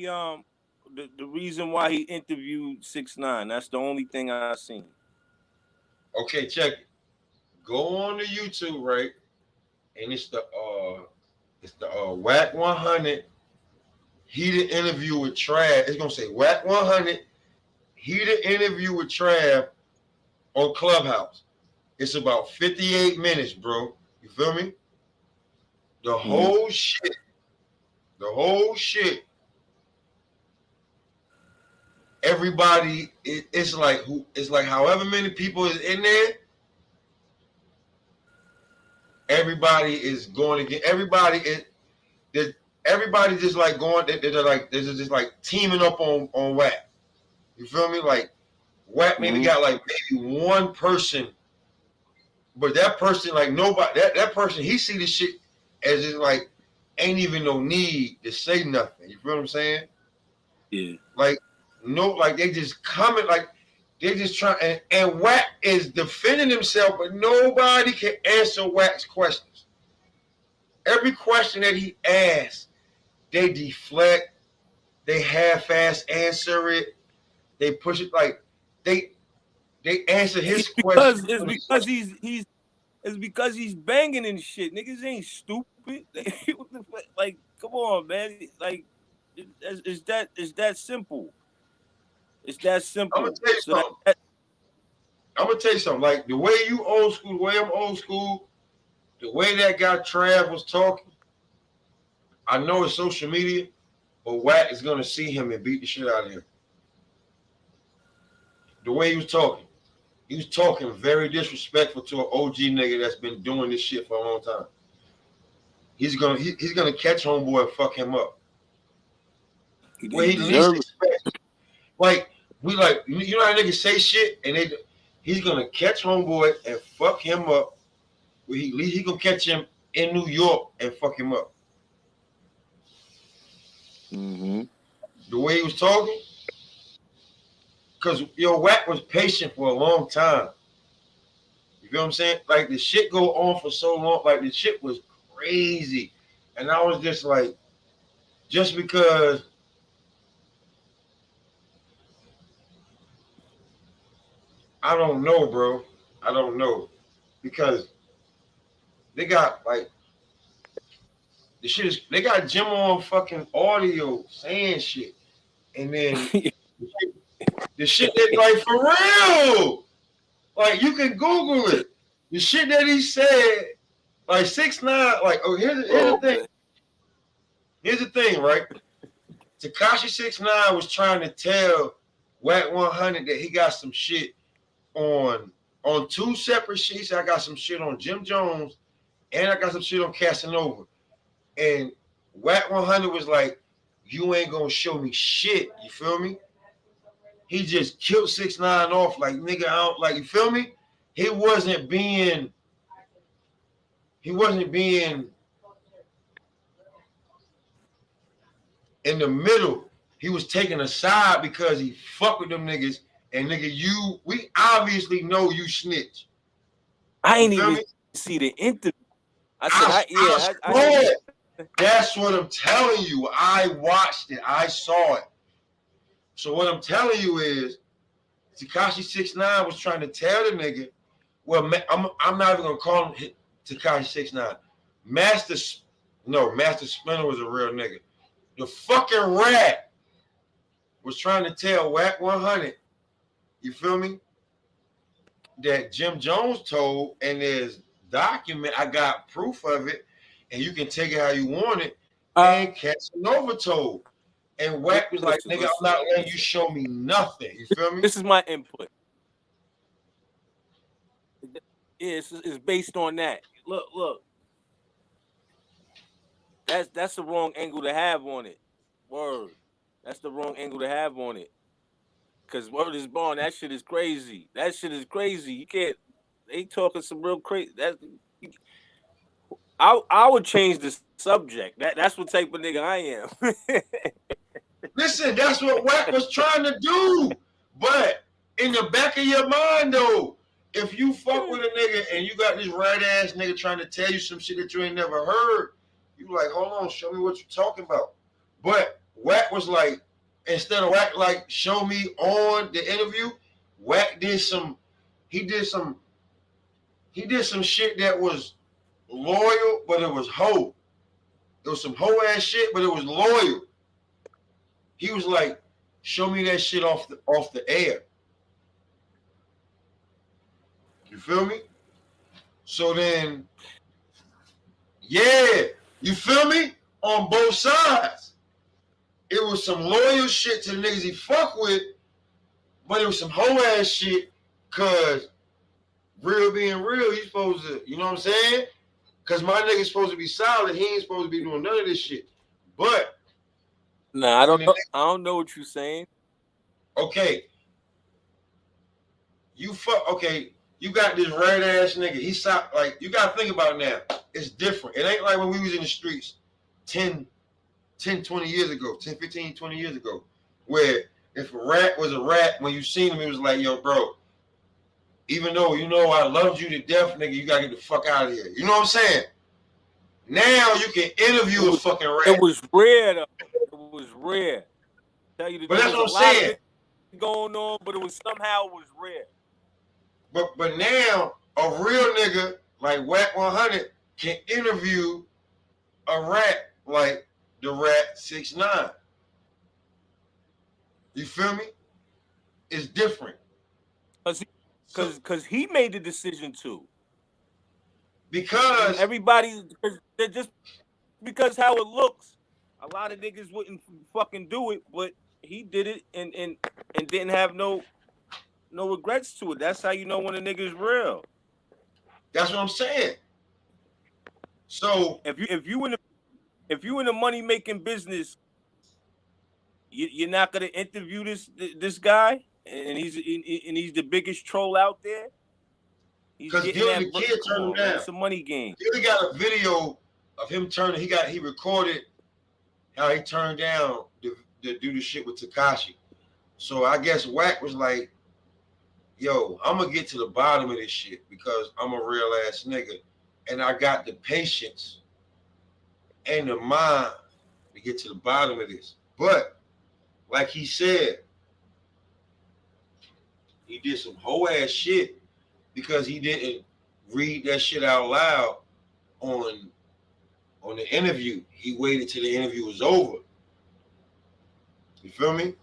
D: the reason why he interviewed 6ix9ine. That's the only thing I seen.
B: Okay, check it. Go on to YouTube, right? And it's the Wack 100. He did interview with Trav. It's gonna say Wack 100. He did interview with Trav on Clubhouse. It's about 58 minutes, bro. You feel me? The whole shit. Everybody, it's like however many people is in there. Everybody is going to get. Everybody just like going. They're just like teaming up on Wack. You feel me? Like Wack maybe got like maybe one person, but that person like nobody. That person he see the shit as just like ain't even no need to say nothing. You feel what I'm saying?
D: Yeah.
B: Like they just coming like they just trying and Wack is defending himself, but nobody can answer Wack's questions. Every question that he asks, they deflect, they half-ass answer it, they push it like they answer his question.
D: It's because he's banging and shit. Niggas ain't stupid. Like, come on, man. Like, it's that simple. It's that simple.
B: I'm gonna tell you something. Like the way you old school, the way I'm old school, the way that guy Trav was talking, I know it's social media, but Wack is gonna see him and beat the shit out of him. The way he was talking very disrespectful to an OG nigga that's been doing this shit for a long time. He's gonna catch homeboy and fuck him up. Where he least expects. Like we like you know how niggas say shit and he's gonna catch homeboy and fuck him up. Where he gonna catch him in New York and fuck him up.
D: Mm-hmm.
B: The way he was talking, because Wack was patient for a long time. You feel what I'm saying? Like the shit go on for so long. Like the shit was crazy. And I was just like, just because I don't know, bro. I don't know. Because they got like the shit is they got Jim on fucking audio saying shit. And then the shit that like for real. Like you can Google it. The shit that he said, like 6ix9ine, like here's the thing. Here's the thing, right? Tekashi 6ix9ine was trying to tell Wack 100 that he got some shit on 2 separate sheets. I got some shit on Jim Jones and I got some shit on Casanova. And Wack 100 was like, you ain't gonna show me shit. You feel me? He just killed 6ix9ine off like nigga. I don't like. You feel me? He wasn't being in the middle. He was taking a side because he fuck with them niggas. And nigga, we obviously know you snitch.
D: I ain't even see the interview. I
B: That's what I'm telling you. I watched it. I saw it. So what I'm telling you is, Tekashi 6ix9ine was trying to tell the nigga, well, I'm not even gonna call him Tekashi 6ix9ine. Master Splinter was a real nigga. The fucking rat was trying to tell Wack 100, you feel me, that Jim Jones told, and there's document, I got proof of it, and you can take it how you want it, and Casanova told. And Wack was like, nigga, I'm not letting you show me nothing. You feel me?
D: This is my input. Yeah, it's based on that. Look. That's the wrong angle to have on it. Word. That's the wrong angle to have on it. Because word is born. That shit is crazy. You can't. They talking some real crazy. I would change the subject. That's what type of nigga I am.
B: Listen, that's what Wack was trying to do. But in the back of your mind, though, if you fuck with a nigga and you got this rat ass nigga trying to tell you some shit that you ain't never heard, you like, hold on, show me what you're talking about. But Wack was like, instead of Wack like show me on the interview, Wack did some shit that was loyal, but it was hoe. It was some hoe ass shit, but it was loyal. He was like, show me that shit off the air. You feel me? So then, yeah, you feel me? On both sides. It was some loyal shit to the niggas he fuck with, but it was some hoe ass shit, cause real being real, he's supposed to, you know what I'm saying? Cause my nigga's supposed to be solid, he ain't supposed to be doing none of this shit. But
D: nah, I don't know what you're saying.
B: Okay. You got this red ass nigga. He stopped, like, you gotta think about it now. It's different. It ain't like when we was in the streets 10, 20 years ago, 10, 15, 20 years ago, where if a rat was a rat, when you seen him, it was like, yo, bro, even though you know I loved you to death, nigga, you gotta get the fuck out of here. You know what I'm saying? Now you can interview a fucking rat.
D: It was rare, though. It was rare. Tell you the
B: but that's what I'm saying.
D: Going on, but it was rare.
B: But now a real nigga like Wack 100 can interview a rat like the rat 6ix9ine. You feel me? It's different.
D: Because he made the decision to.
B: Because
D: everybody, just because how it looks, a lot of niggas wouldn't fucking do it, but he did it and didn't have no regrets to it. That's how you know when a nigga is real.
B: That's what I'm saying. So
D: if you in the money making business, you're not gonna interview this guy, and he's the biggest troll out there.
B: Because Gilly the kid turned him down.
D: It's a money game.
B: Gilly got a video of him turning. He recorded how he turned down to do the shit with Tekashi. So I guess Wack was like, yo, I'm gonna get to the bottom of this shit because I'm a real ass nigga, and I got the patience and the mind to get to the bottom of this. But like he said, he did some whole ass shit because he didn't read that shit out loud on the interview. He waited till the interview was over. You feel me?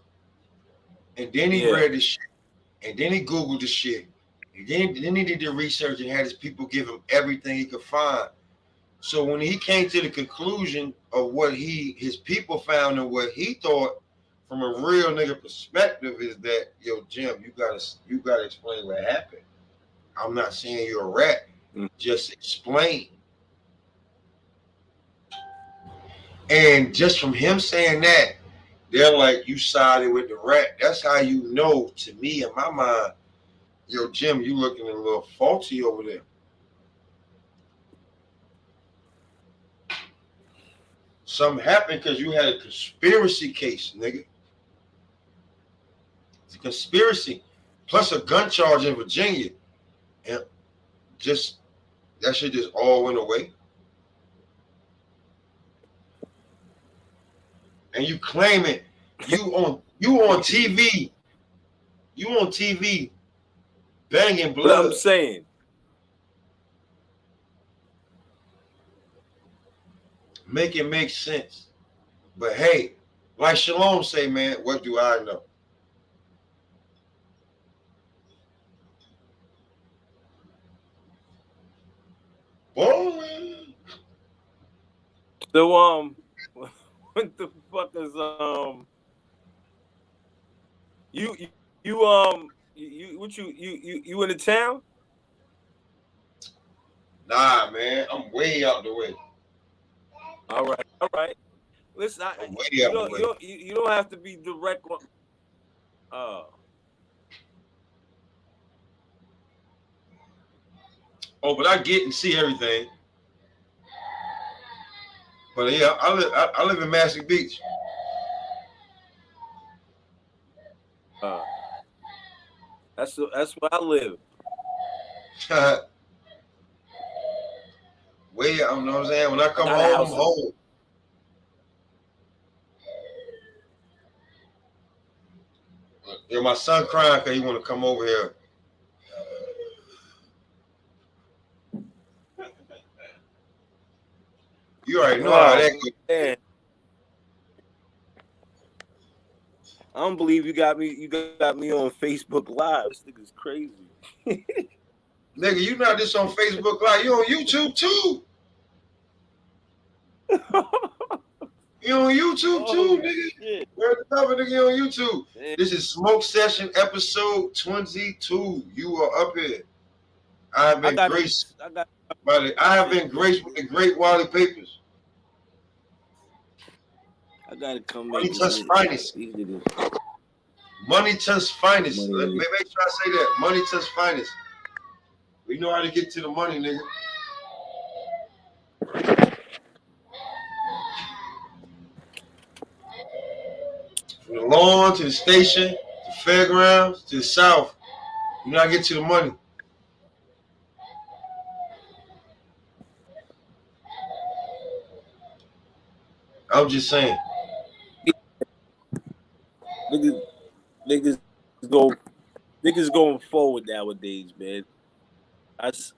B: And then he read the shit. And then he Googled the shit. And then he did the research and had his people give him everything he could find. So when he came to the conclusion of what his people found and what he thought from a real nigga perspective is that, yo, Jim, you gotta explain what happened. I'm not saying you're a rat. Just explain. And just from him saying that, they're like, you sided with the rat. That's how you know, to me, in my mind, yo, Jim, you looking a little faulty over there. Something happened because you had a conspiracy case, nigga. It's a conspiracy. Plus a gun charge in Virginia. And just, that shit just all went away. And you claim it. You on TV. You on TV banging blood.
D: What I'm saying.
B: Make it make sense. But hey, like Shalom say, man, what do I know? Bowling.
D: So what the fuck is you in the town?
B: Nah, man, I'm way out the way.
D: All right. Listen, you don't have to be direct. Oh,
B: but I get and see everything. But yeah, I live in Massac Beach.
D: that's where I live.
B: Way out, you know what I'm saying? When I come home, I'm home. Yeah, my son crying because he want to come over here. You already know how that goes.
D: I don't believe you got me on Facebook Live. This nigga's crazy.
B: Nigga, you not just on Facebook Live. You on YouTube too. You on YouTube too, nigga. Where's the cover, nigga? On YouTube. Man. This is Smoke Session episode 22. You are up here. I have been graced with the great Wally Papers.
D: I gotta come.
B: Money Touch Finest. Money Touch Finest. Make sure I say that. Money Touch Finest. We know how to get to the money, nigga. From the lawn to the station, to the fairgrounds, to the south. You know how to get to the money. I'm just saying.
D: Niggas going forward nowadays, man.
B: Niggas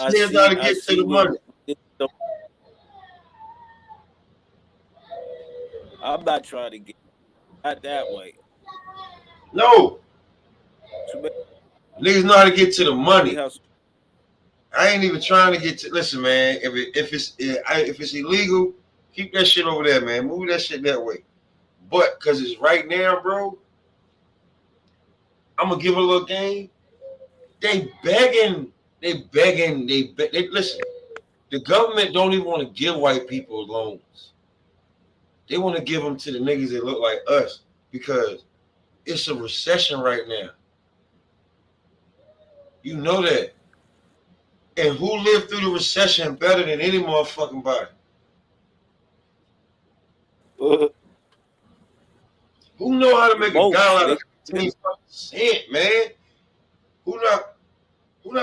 B: still gotta get to the money.
D: I'm not trying to get not that way.
B: No. Niggas know how to get to the money. I ain't even trying to get to. Listen, man. If it's illegal, keep that shit over there, man. Move that shit that way. But because it's right now, bro, I'm gonna give a little game. They begging. Listen. The government don't even want to give white people loans. They want to give them to the niggas that look like us because it's a recession right now. You know that. And who lived through the recession better than any motherfucking body? Who know how to make a dollar out of 15 cent, man? Who not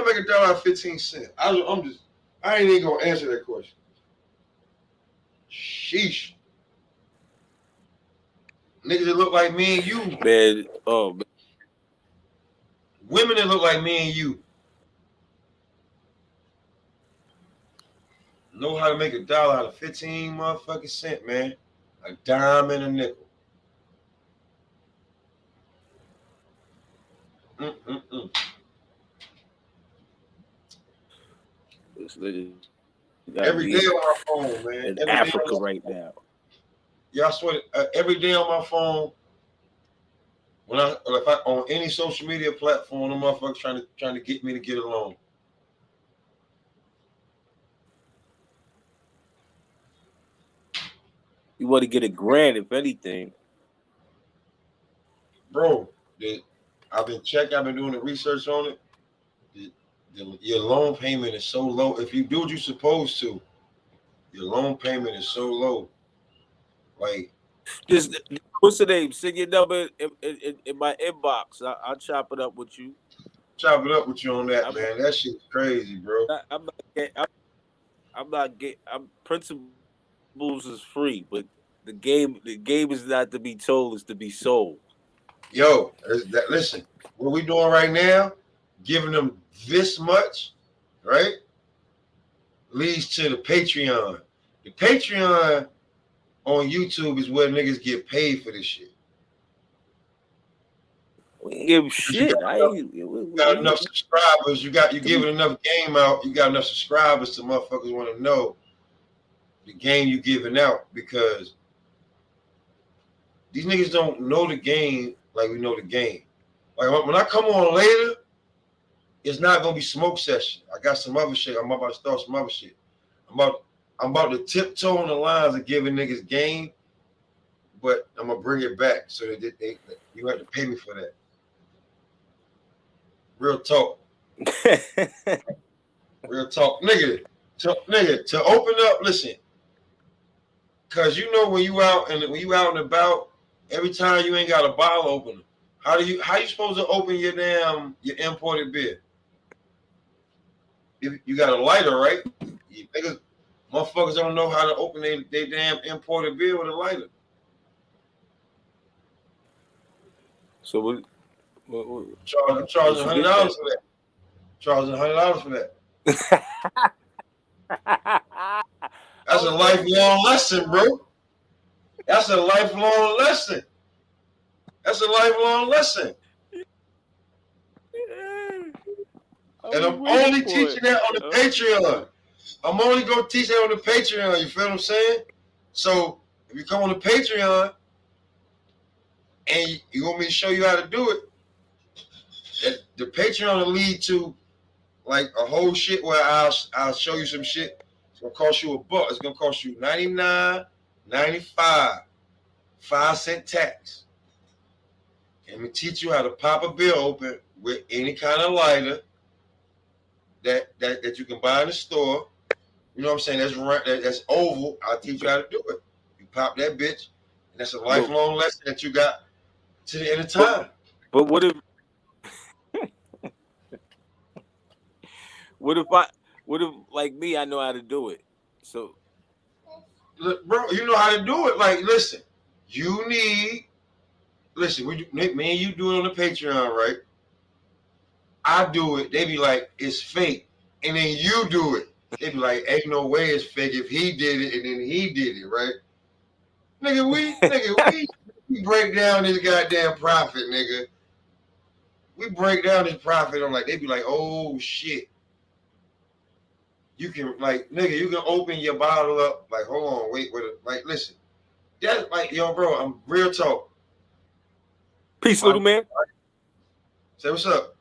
B: make $1 out of 15 cents? I ain't even gonna answer that question. Sheesh. Niggas that look like me and you.
D: Man, oh man.
B: Women that look like me and you. Know how to make $1 out of 15 motherfucking cent, man. A dime and a nickel.
D: This nigga
B: Every day on my phone, man.
D: in
B: Every
D: Africa
B: day
D: right now.
B: Yeah, I swear. Every day on my phone, if I on any social media platform, the motherfuckers trying to get me to get along.
D: You want to get a grant, if anything.
B: Bro, I've been doing the research on it. Your loan payment is so low. If you do what you're supposed to, your loan payment is so low. Like,
D: Just what's the name? Send your number in my inbox. I'll chop it up with you.
B: chop it up with you on that, man. That shit's crazy, bro.
D: Principles is free, but the game is not to be told, it's to be sold.
B: Yo, listen, what we doing right now, giving them this much, right, leads to the Patreon. The Patreon on YouTube is where niggas get paid for this shit.
D: We ain't give shit.
B: You got enough subscribers. You giving enough game out. You got enough subscribers to motherfuckers want to know the game you giving out, because these niggas don't know the game like we know the game. Like when I come on later, it's not gonna be smoke session. I got some other shit. I'm about to start some other shit. I'm about to tiptoe on the lines of giving niggas game, but I'm gonna bring it back so that you have to pay me for that. Real talk. Real talk. Nigga, to open up, listen. Cause you know when you out and about, every time you ain't got a bottle opener, how you supposed to open your imported beer? If you got a lighter, right? Niggas, motherfuckers don't know how to open their damn imported beer with a lighter.
D: So what
B: I'm charging $100 for that. Charging $100 for that. That's a lifelong lesson, bro. That's a lifelong lesson. And I'm only teaching that on the Patreon. I'm only going to teach that on the Patreon. You feel what I'm saying? So if you come on the Patreon and you want me to show you how to do it, the Patreon will lead to like a whole shit where I'll show you some shit. It's gonna cost you $1. It's gonna cost you $99.95, 5-cent tax. And we teach you how to pop a beer open with any kind of lighter that you can buy in the store. You know what I'm saying? That's oval. I'll teach you how to do it. You pop that bitch, and that's a lifelong lesson that you got to the end of time.
D: But what if like me, I know how to do it. So
B: look, bro, you know how to do it. Like, listen, me and you do it on the Patreon, right? I do it. They be like, it's fake. And then you do it. They be like, ain't no way it's fake if he did it and then he did it, right? Nigga, we break down this goddamn profit, nigga. We break down this profit on, like, they be like, oh shit. You can, like, nigga, you can open your bottle up, like, hold on, wait, like, listen. That's like, yo, bro, I'm real talk.
D: Peace, little man.
B: Say what's up.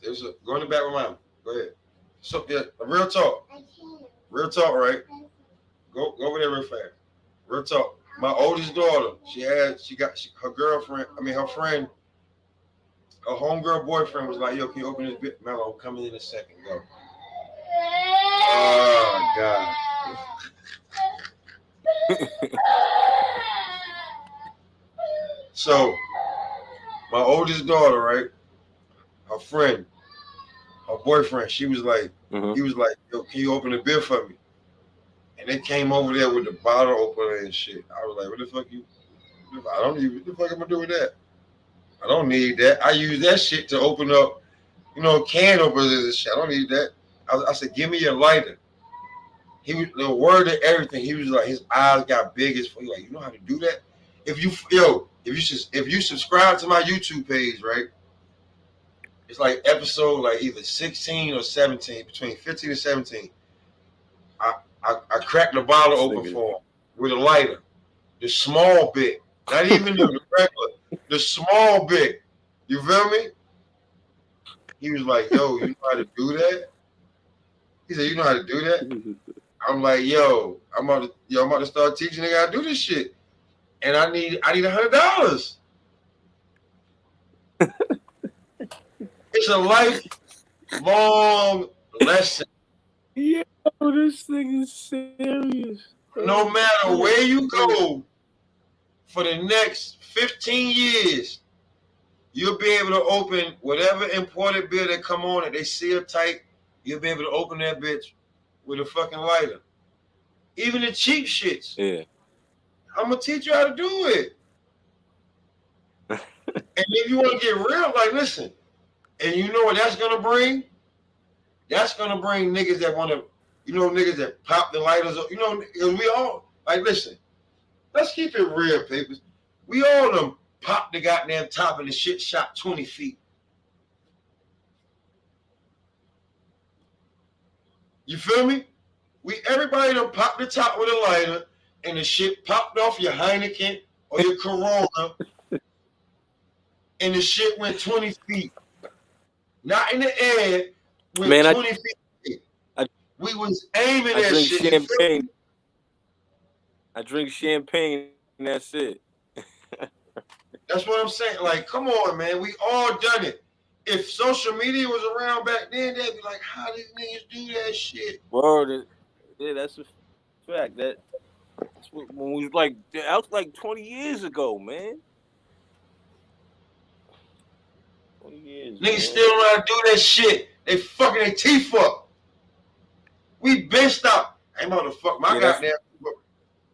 B: Say what's up. Go in the back with mom. Go ahead. So, yeah, real talk. Real talk, right? Go over there real fast. Real talk. My oldest daughter, she got her girlfriend, her friend, her homegirl boyfriend was like, yo, can you open this bit? Mello, I'm coming in a second. Go. Oh, God. So, my oldest daughter, right? her friend, her boyfriend, she was like,
D: Mhm.
B: he was like, yo, can you open the beer for me? And they came over there with the bottle opener and shit. I was like, what the fuck you? I don't need. What the fuck am I doing with that? I don't need that. I use that shit to open up, can openers and shit. I don't need that. I said, give me your lighter. He was the word of everything. He was like, his eyes got big as fuck. Like, you know how to do that? If you subscribe to my YouTube page, right? It's like episode like either 16 or 17, between 15 and 17. I cracked the bottle open for him with a lighter, the small bit, not even the regular, the small bit. You feel me? He was like, "Yo, you know how to do that?" He said, "You know how to do that?" I'm like, "Yo, I'm about to start teaching nigga how to do this shit, and I need $100." It's a lifelong lesson.
D: Yeah, this thing is serious.
B: No matter where you go for the next 15 years, you'll be able to open whatever imported beer that come on it. They seal tight. You'll be able to open that bitch with a fucking lighter. Even the cheap shits.
D: Yeah.
B: I'm gonna teach you how to do it. And if you want to get real, like listen, and you know what that's gonna bring? That's gonna bring niggas that want to, niggas that pop the lighters up. We all like listen. Let's keep it real, papers. We all them pop the goddamn top of the shit shot 20 feet. You feel me? Everybody done popped the top with a lighter and the shit popped off your Heineken or your Corona and the shit went 20 feet. Not in the air, went 20 feet. We was aiming that shit.
D: Champagne. I drink champagne and that's it.
B: That's what I'm saying. Like, come on, man. We all done it. If social media was around back then, they'd be like, how these niggas do that shit?
D: Word. Yeah, that's a fact. That's when we was like, that was like 20 years ago, man. 20 years.
B: Niggas still know how to do that shit. They fucking their teeth up. We been stopped. I ain't about to fuck my goddamn tooth up.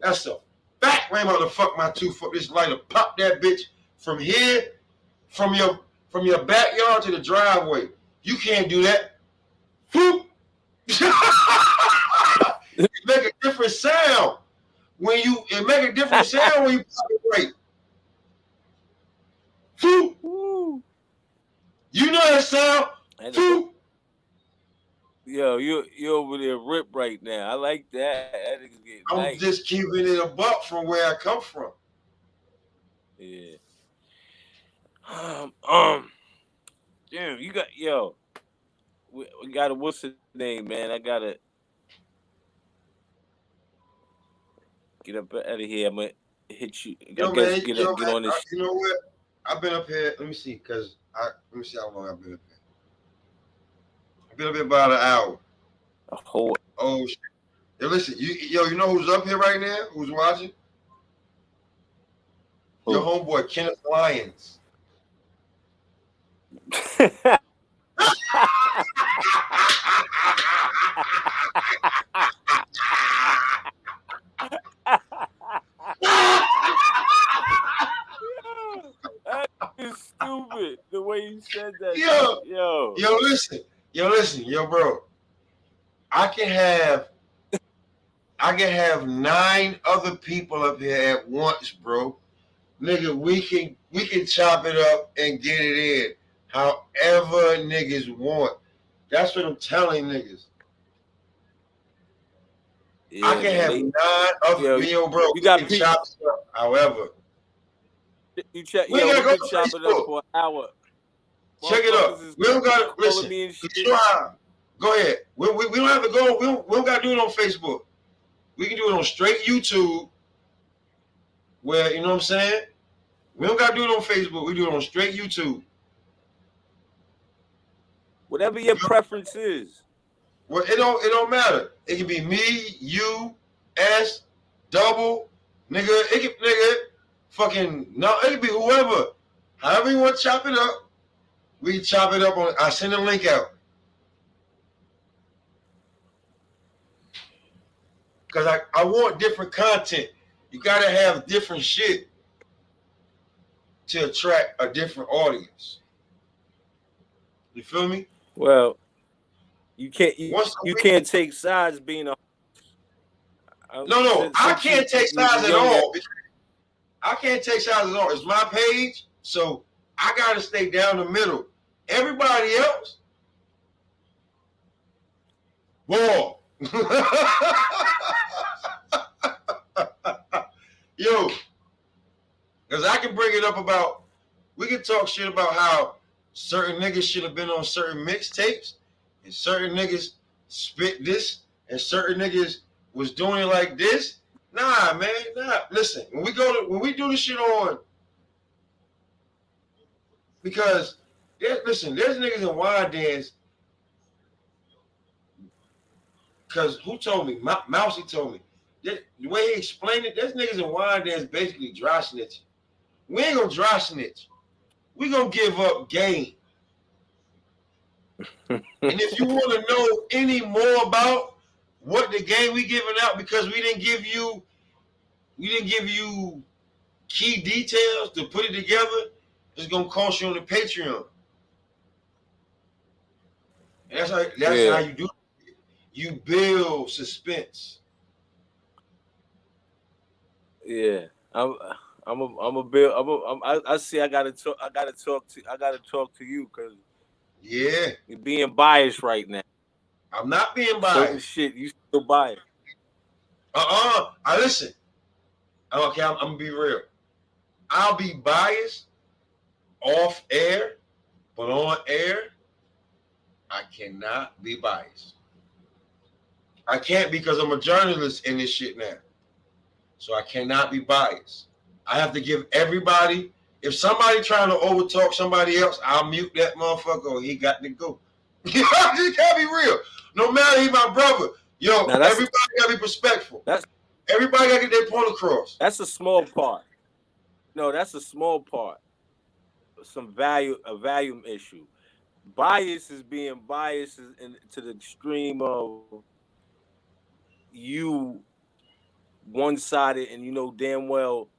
B: That's a fact. I ain't about to fuck my tooth up. This lighter pop that bitch from here, from your backyard to the driveway. You can't do that. Whoop. It make a different sound when you pop it right. Whoop. You know that sound? Whoop.
D: Yo, you over there rip right now. I like that.
B: I'm
D: nice.
B: just keeping it a buck from where I come from.
D: Yeah. Damn, you got we got a what's the name, man? I gotta get up out of here. I'm gonna hit you. Get on this.
B: You know what? I've been up here. Let me see, let me see how long I've been up here. I've been up here about an hour.
D: A whole.
B: Oh shit! Yo, listen, you know who's up here right now? Who's watching?
D: Who?
B: Your homeboy Kenneth Lyons.
D: It's stupid the way you said that.
B: Yo, bro. I can have 9 other people up here at once, bro. Nigga, we can chop it up and get it in however niggas want. That's what I'm telling niggas. Yeah, I can have 9 other video, bro.
D: You got
B: to chop it up however.
D: We can chop it up for an hour.
B: Check it up. We don't got to listen. Go ahead. We don't have to go. We don't got to do it on Facebook. We can do it on straight YouTube. Where, you know what I'm saying? We don't got to do it on Facebook. We do it on straight YouTube.
D: Whatever your preference is.
B: Well, it don't matter. It can be me, you, S, double, nigga. It can be whoever. However you want to chop it up. We chop it up on. I send a link out because I want different content. You gotta have different shit to attract a different audience. You feel me?
D: Well, you can't
B: Once a
D: you
B: week,
D: can't take sides being a
B: no, I
D: since
B: can't take
D: you
B: sides at
D: young
B: all. I can't take sides at all. It's my page, so I gotta stay down the middle. Everybody else, ball. Yo, because I can bring it up about, we can talk shit about how certain niggas should have been on certain mixtapes, and certain niggas spit this, and certain niggas was doing it like this. Nah, man, nah. Listen, when we do this shit on, because there's niggas in Wine Dance. Because who told me? Mousy told me. The way he explained it, there's niggas in Wine Dance basically dry snitching. We ain't gonna dry snitch. We gonna give up game. And if you want to know any more about what the game we giving out, because we didn't give you key details to put it together, it's gonna cost you on the Patreon. And that's how you do it. You build suspense.
D: Yeah, I'm a bill. I see. I gotta talk to you because
B: Yeah,
D: you're being biased right now.
B: I'm not being
D: Certain
B: biased.
D: shit you still biased.
B: I listen. Okay, I'm gonna be real. I'll be biased off air, but on air, I cannot be biased. I can't because I'm a journalist in this shit now. So I cannot be biased. I have to give everybody, if somebody trying to overtalk somebody else, I'll mute that motherfucker or he got to go. You just gotta be real. No matter he my brother. Yo, everybody gotta be respectful. Everybody gotta get their point across.
D: That's a small part. No, that's a small part. A value issue. Bias is being biased to the extreme of you one-sided, and you know damn well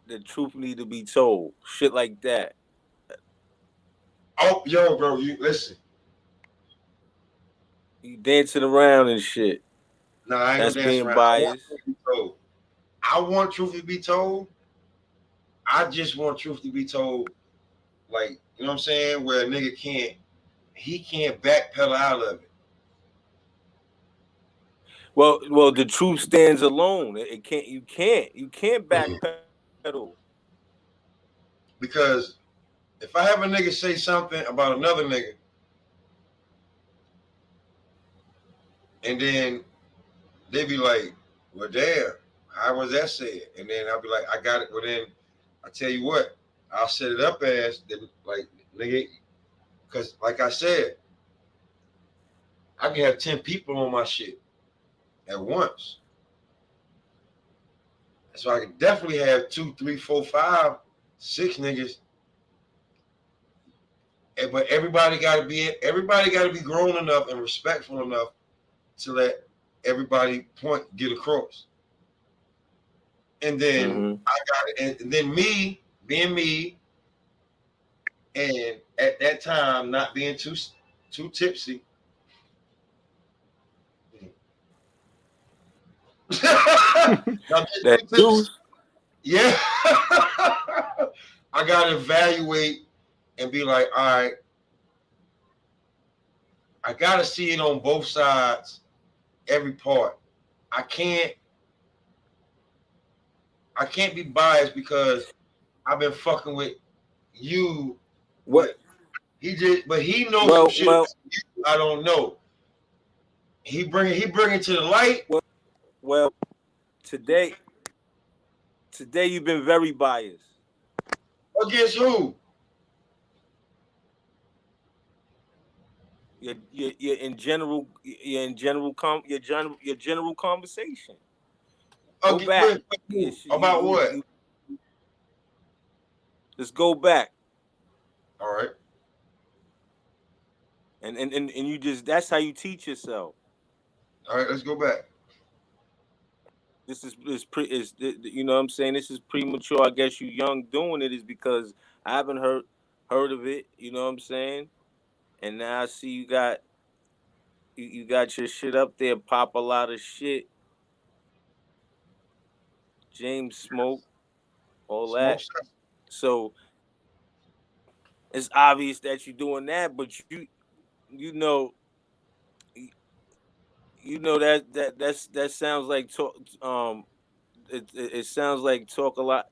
D: the truth need to be told. Shit like that.
B: Oh, yo, bro, you listen.
D: You dancing around and shit.
B: No, I ain't
D: That's
B: gonna dance
D: being
B: around.
D: biased.
B: I want truth to be told. I just want truth to be told. Like, you know what I'm saying? Where a nigga can't backpedal out of it.
D: Well, the truth stands alone. You can't backpedal.
B: Because if I have a nigga say something about another nigga, and then they be like, well, damn, how was that said? And then I'll be like, I got it. Well, then I tell you what, I'll set it up as, like, nigga, because like I said, I can have 10 people on my shit at once. So I can definitely have 2, 3, 4, 5, 6 niggas. But everybody gotta be grown enough and respectful enough to let everybody point get across. And then I got it, and then me being me, and at that time not being too tipsy. Yeah. I gotta evaluate and be like, all right, I gotta see it on both sides, every part. I can't be biased because I've been fucking with you.
D: What
B: but he knows some shit I don't know. He bring it to the light.
D: Well, today you've been very biased.
B: Against who?
D: You're in general conversation. Go back.
B: About what?
D: Let's go back.
B: All right.
D: and you just that's how you teach yourself.
B: All right, let's go back.
D: This is you know what I'm saying, this is premature. I guess you young doing it is because I haven't heard of it. You know what I'm saying? And now I see you got your shit up there. Pop a lot of shit. James Smoke, all
B: Smoke
D: that.
B: shots.
D: So it's obvious that you're doing that, but you know that sounds like talk. It sounds like talk a lot.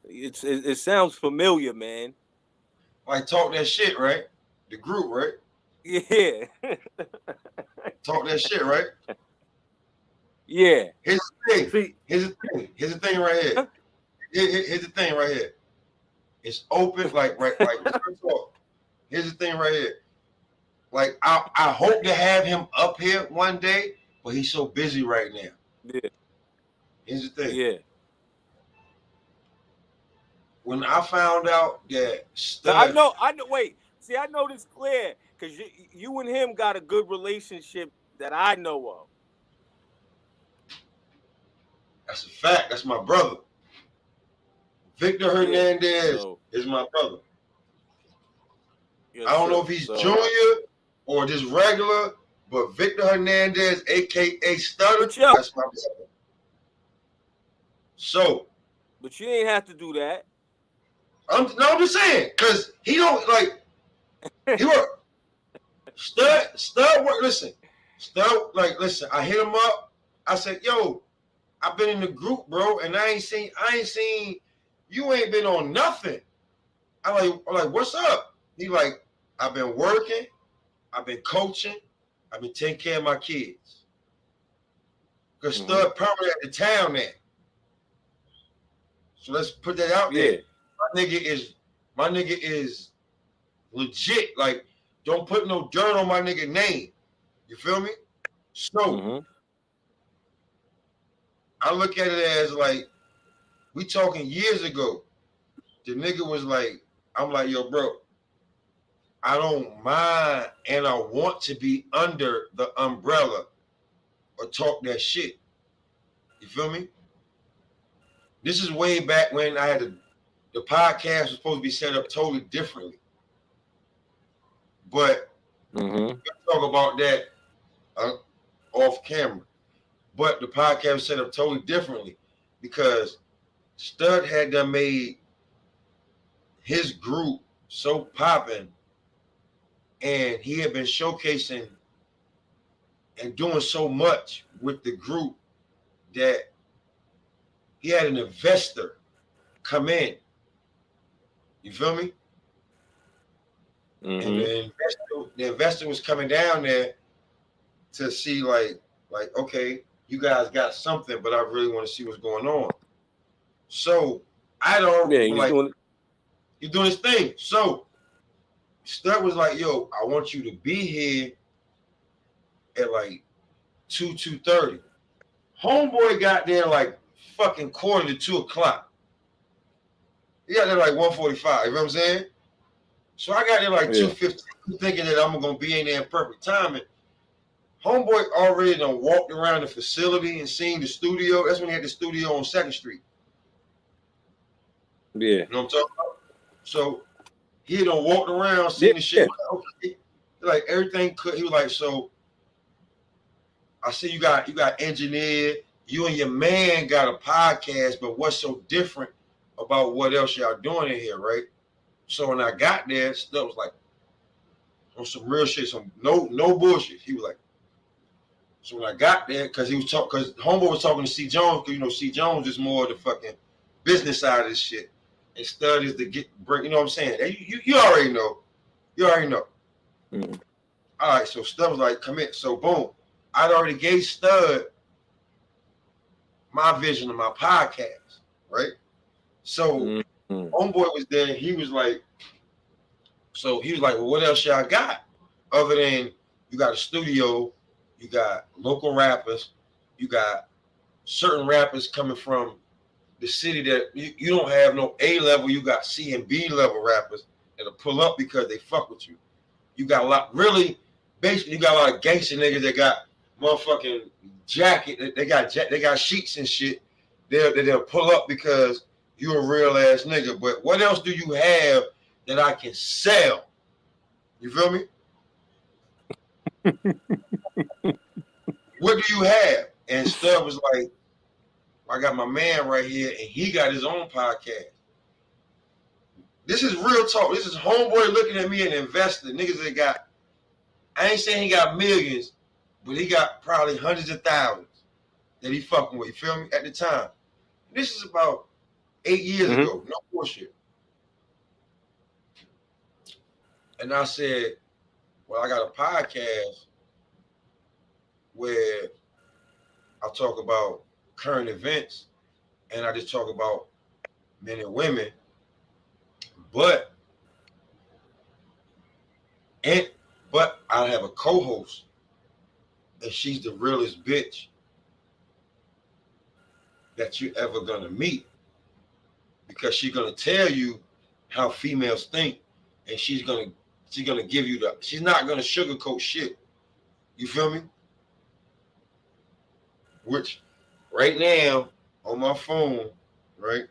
D: It sounds familiar, man.
B: Like talk that shit, right? The group, right?
D: Yeah,
B: Talk that shit, right?
D: yeah.
B: Here's the thing.
D: See,
B: Here's the thing. Here's the thing right here. Here's the thing right here. It's open, like real talk. Here's the thing right here. Like I hope to have him up here one day, but he's so busy right now.
D: yeah,
B: Here's the thing.
D: yeah.
B: When I found out that
D: Now, I
B: Stud,
D: know. Wait, see, I know this clear because you and him got a good relationship that I know of.
B: that's a fact. That's my brother. Victor Hernandez
D: so-
B: is my brother.
D: Yes,
B: I don't know
D: sir.
B: if he's
D: So,
B: junior or just regular, but Victor Hernandez, aka Stutter,
D: But yo-
B: that's my brother. So
D: But you ain't have to do that.
B: I'm just saying, cause he don't like he work. Stud work. Listen, listen. I hit him up. I said, "Yo, I've been in the group, bro, and I ain't seen. You ain't been on nothing." I'm like, what's up? He like, I've been working, I've been coaching, I've been taking care of my kids. Cause Stud permanent at the town there. So let's put that out there. My nigga is legit. Like, don't put no dirt on my nigga name. You feel me? So I look at it as like, we talking years ago. The nigga was like, I'm like, yo, bro, I don't mind and I want to be under the umbrella or talk that shit. You feel me? This is way back when I had the podcast was supposed to be set up totally differently. But we'll talk about that off camera. But the podcast was set up totally differently because Stud had done made his group so popping, and he had been showcasing and doing so much with the group that he had an investor come in. You feel me? And the investor was coming down there to see like, okay, you guys got something, but I really want to see what's going on. So I don't he's doing his thing. So Stud was like, yo, I want you to be here at like 2:30. Homeboy got there like fucking 1:45. He got there like 1:45, you know what I'm saying? So I got there like 2:15, thinking that I'm gonna be in there in perfect timing. Homeboy already done walked around the facility and seen the studio. That's when he had the studio on 2nd Street.
D: Yeah.
B: You know what I'm talking about? So he done walked around, seen the shit. Okay. Like everything could. He was like, so I see you got engineered. You and your man got a podcast, but what's so different about what else y'all doing in here, right? So when I got there, stuff was like on some real shit, some no bullshit. He was like, so when I got there, because Homeboy was talking to C. Jones, because you know C. Jones is more the fucking business side of this shit, and Stud is the break. You know what I'm saying? You already know. You already know. All right, so Stud was like, come in. So boom, I'd already gave Stud my vision of my podcast, right? So Homeboy was there. He was like, well, what else y'all got other than you got a studio, you got local rappers, you got certain rappers coming from the city that you don't have no A level, you got C and B level rappers that'll pull up because they fuck with you. You got a lot, really, basically, you got a lot of gangster niggas that got motherfucking jacket. They got sheets and shit. They'll pull up because you're a real ass nigga. But what else do you have that I can sell? You feel me? What do you have? And Stub was like, I got my man right here, and he got his own podcast. This is real talk. This is homeboy looking at me, an investor. Niggas that got, I ain't saying he got millions, but he got probably hundreds of thousands that he fucking with. You feel me? At the time. This is about 8 years ago. No bullshit. And I said, well, I got a podcast where I talk about current events and I just talk about men and women. But I have a co-host, and she's the realest bitch that you ever gonna meet, because she's gonna tell you how females think, and she's gonna give you she's not gonna sugarcoat shit. You feel me? Which right now on my phone, right?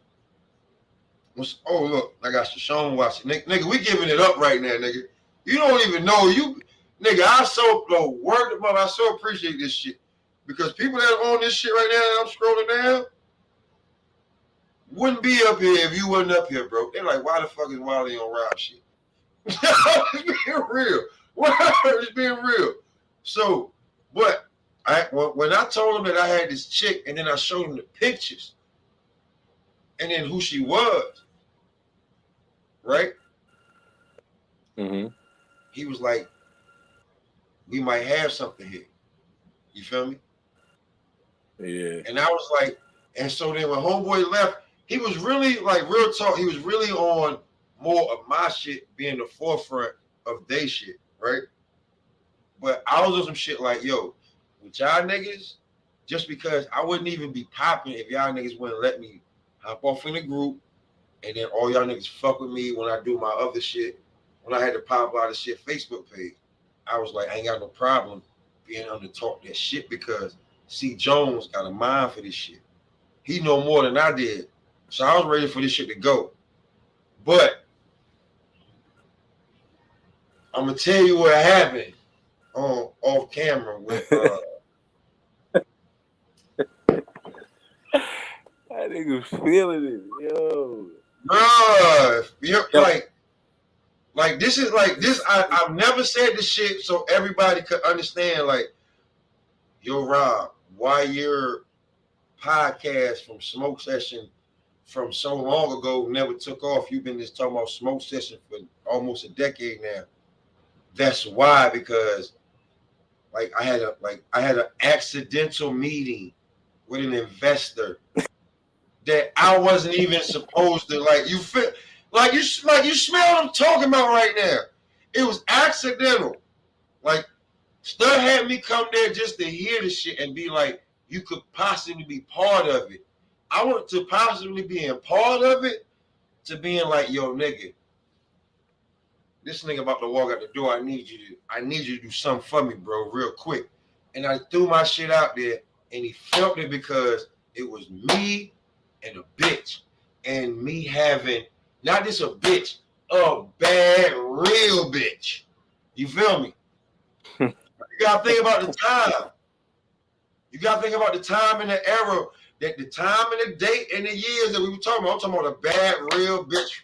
B: Oh look, I got Shoshone watching. Nigga, we giving it up right now, nigga. You don't even know nigga. I so appreciate this shit, because people that are on this shit right now that I'm scrolling down wouldn't be up here if you wasn't up here, bro. They're like, why the fuck is Wally on Rob shit? It's being real. It's being real. So, but when I told him that I had this chick, and then I showed him the pictures, and then who she was, right?
D: Mm-hmm.
B: He was like, we might have something here. You feel me?
D: Yeah.
B: And I was like, and so then when homeboy left, he was really like, real talk, he was really on more of my shit being the forefront of they shit, right? But I was on some shit like, yo, with y'all niggas, just because I wouldn't even be popping if y'all niggas wouldn't let me hop off in the group, and then all y'all niggas fuck with me when I do my other shit. When I had to pop out of shit Facebook page, I was like, I ain't got no problem being able to talk that shit, because C. Jones got a mind for this shit. He know more than I did. So I was ready for this shit to go. But I'm gonna tell you what happened off camera with
D: I think was feeling it, yo.
B: Bruh, like this is like this. I've never said this shit so everybody could understand. Like, yo, Rob, why your podcast from Smoke Session from so long ago never took off? You've been just talking about Smoke Session for almost a decade now. That's why, because like I had an accidental meeting with an investor that I wasn't even supposed to, like, you feel like you smell what I'm talking about right now. It was accidental. Like, Stud had me come there just to hear the shit and be like, you could possibly be part of it. I went to possibly being part of it to being like, yo, nigga, this nigga about to walk out the door. I need you to do something for me, bro, real quick. And I threw my shit out there, and he felt it because it was me and a bitch, and me having not just a bitch, a bad real bitch. You feel me? You gotta think about the time. You gotta think about the time and the era, that the time and the date and the years that we were talking about. I'm talking about a bad real bitch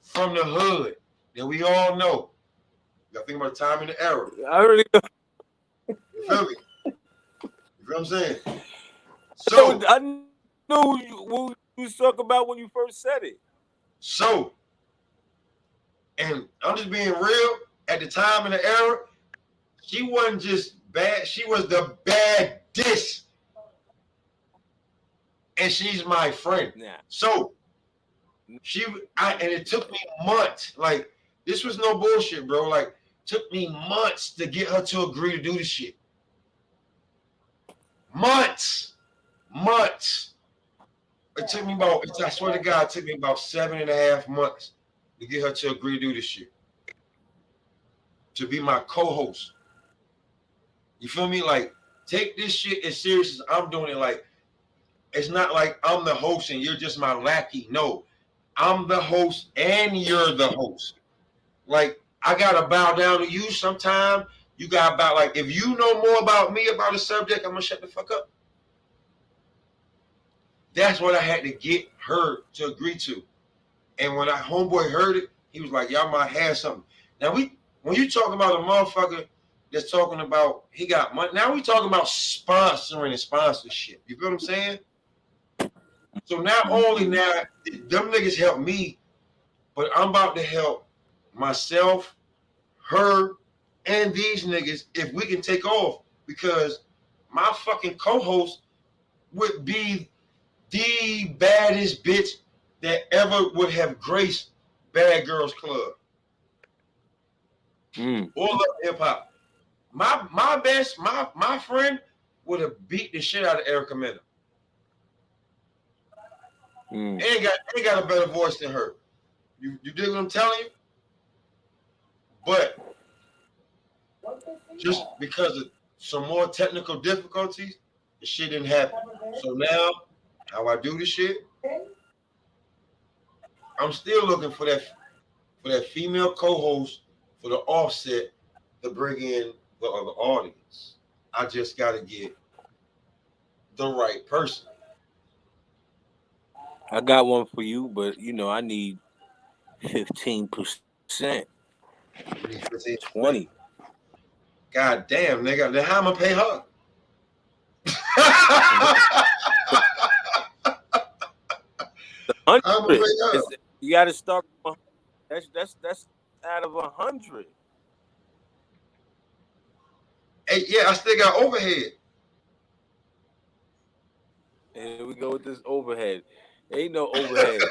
B: from the hood that we all know. You gotta think about the time and the era.
D: I really know.
B: You feel me? You feel what I'm saying? So
D: I knew what you was talking about when you first said it.
B: So, and I'm just being real, at the time and the era, she wasn't just bad, she was the baddest. And she's my friend.
D: Nah.
B: So, and it took me months. Like, this was no bullshit, bro. Like, took me months to get her to agree to do this shit. Months. It took me I swear to God, it took me about 7.5 months to get her to agree to do this shit. to be my co-host. You feel me? Like, take this shit as serious as I'm doing it. Like, it's not like I'm the host and you're just my lackey. No, I'm the host and you're the host. Like, I gotta bow down to you sometime. You gotta bow. Like, if you know more about me about a subject, I'm gonna shut the fuck up. That's what I had to get her to agree to. And when our homeboy heard it, he was like, y'all might have something. Now when you talk about a motherfucker that's talking about he got money, now we talking about sponsoring and sponsorship. You feel what I'm saying? So not only now, them niggas help me, but I'm about to help myself, her, and these niggas if we can take off. Because my fucking co-host would be the baddest bitch that ever would have graced Bad Girls Club or Love Hip Hop. My friend would have beat the shit out of Erica Mena. Ain't got a better voice than her. You dig what I'm telling you? But just because of some more technical difficulties, the shit didn't happen. So now, how I do the shit, I'm still looking for that female co-host for the offset to bring in the other audience. I just gotta get the right person.
D: I got one for you, but I need 15%, 20.
B: God damn, nigga. Then how am I pay her? I'm gonna pay her.
D: You got to start. That's out of 100.
B: Hey, yeah, I still got overhead.
D: And here we go with this overhead. Ain't no overhead.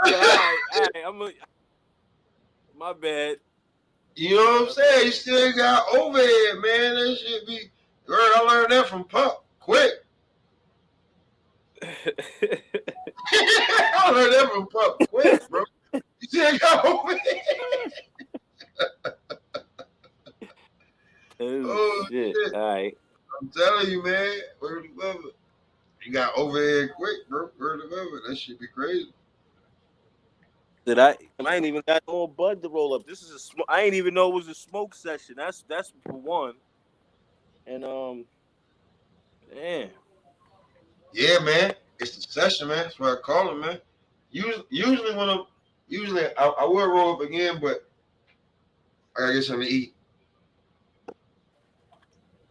D: All right. My bad.
B: You know what I'm saying? You still got overhead, man. That shit be. Girl, I learned that from Pup. Quick. I learned that from Pup. Quick, bro. You still got overhead.
D: Oh shit. All right.
B: I'm telling you, man. Word above it. You got overhead quick, bro. Word above it. That shit be crazy.
D: I ain't even got more bud to roll up. This is I ain't even know it was a smoke session. That's for one. And damn.
B: Yeah, man. It's the session, man. That's what I call it, man. Usually when I will roll up again, but I gotta get something to eat.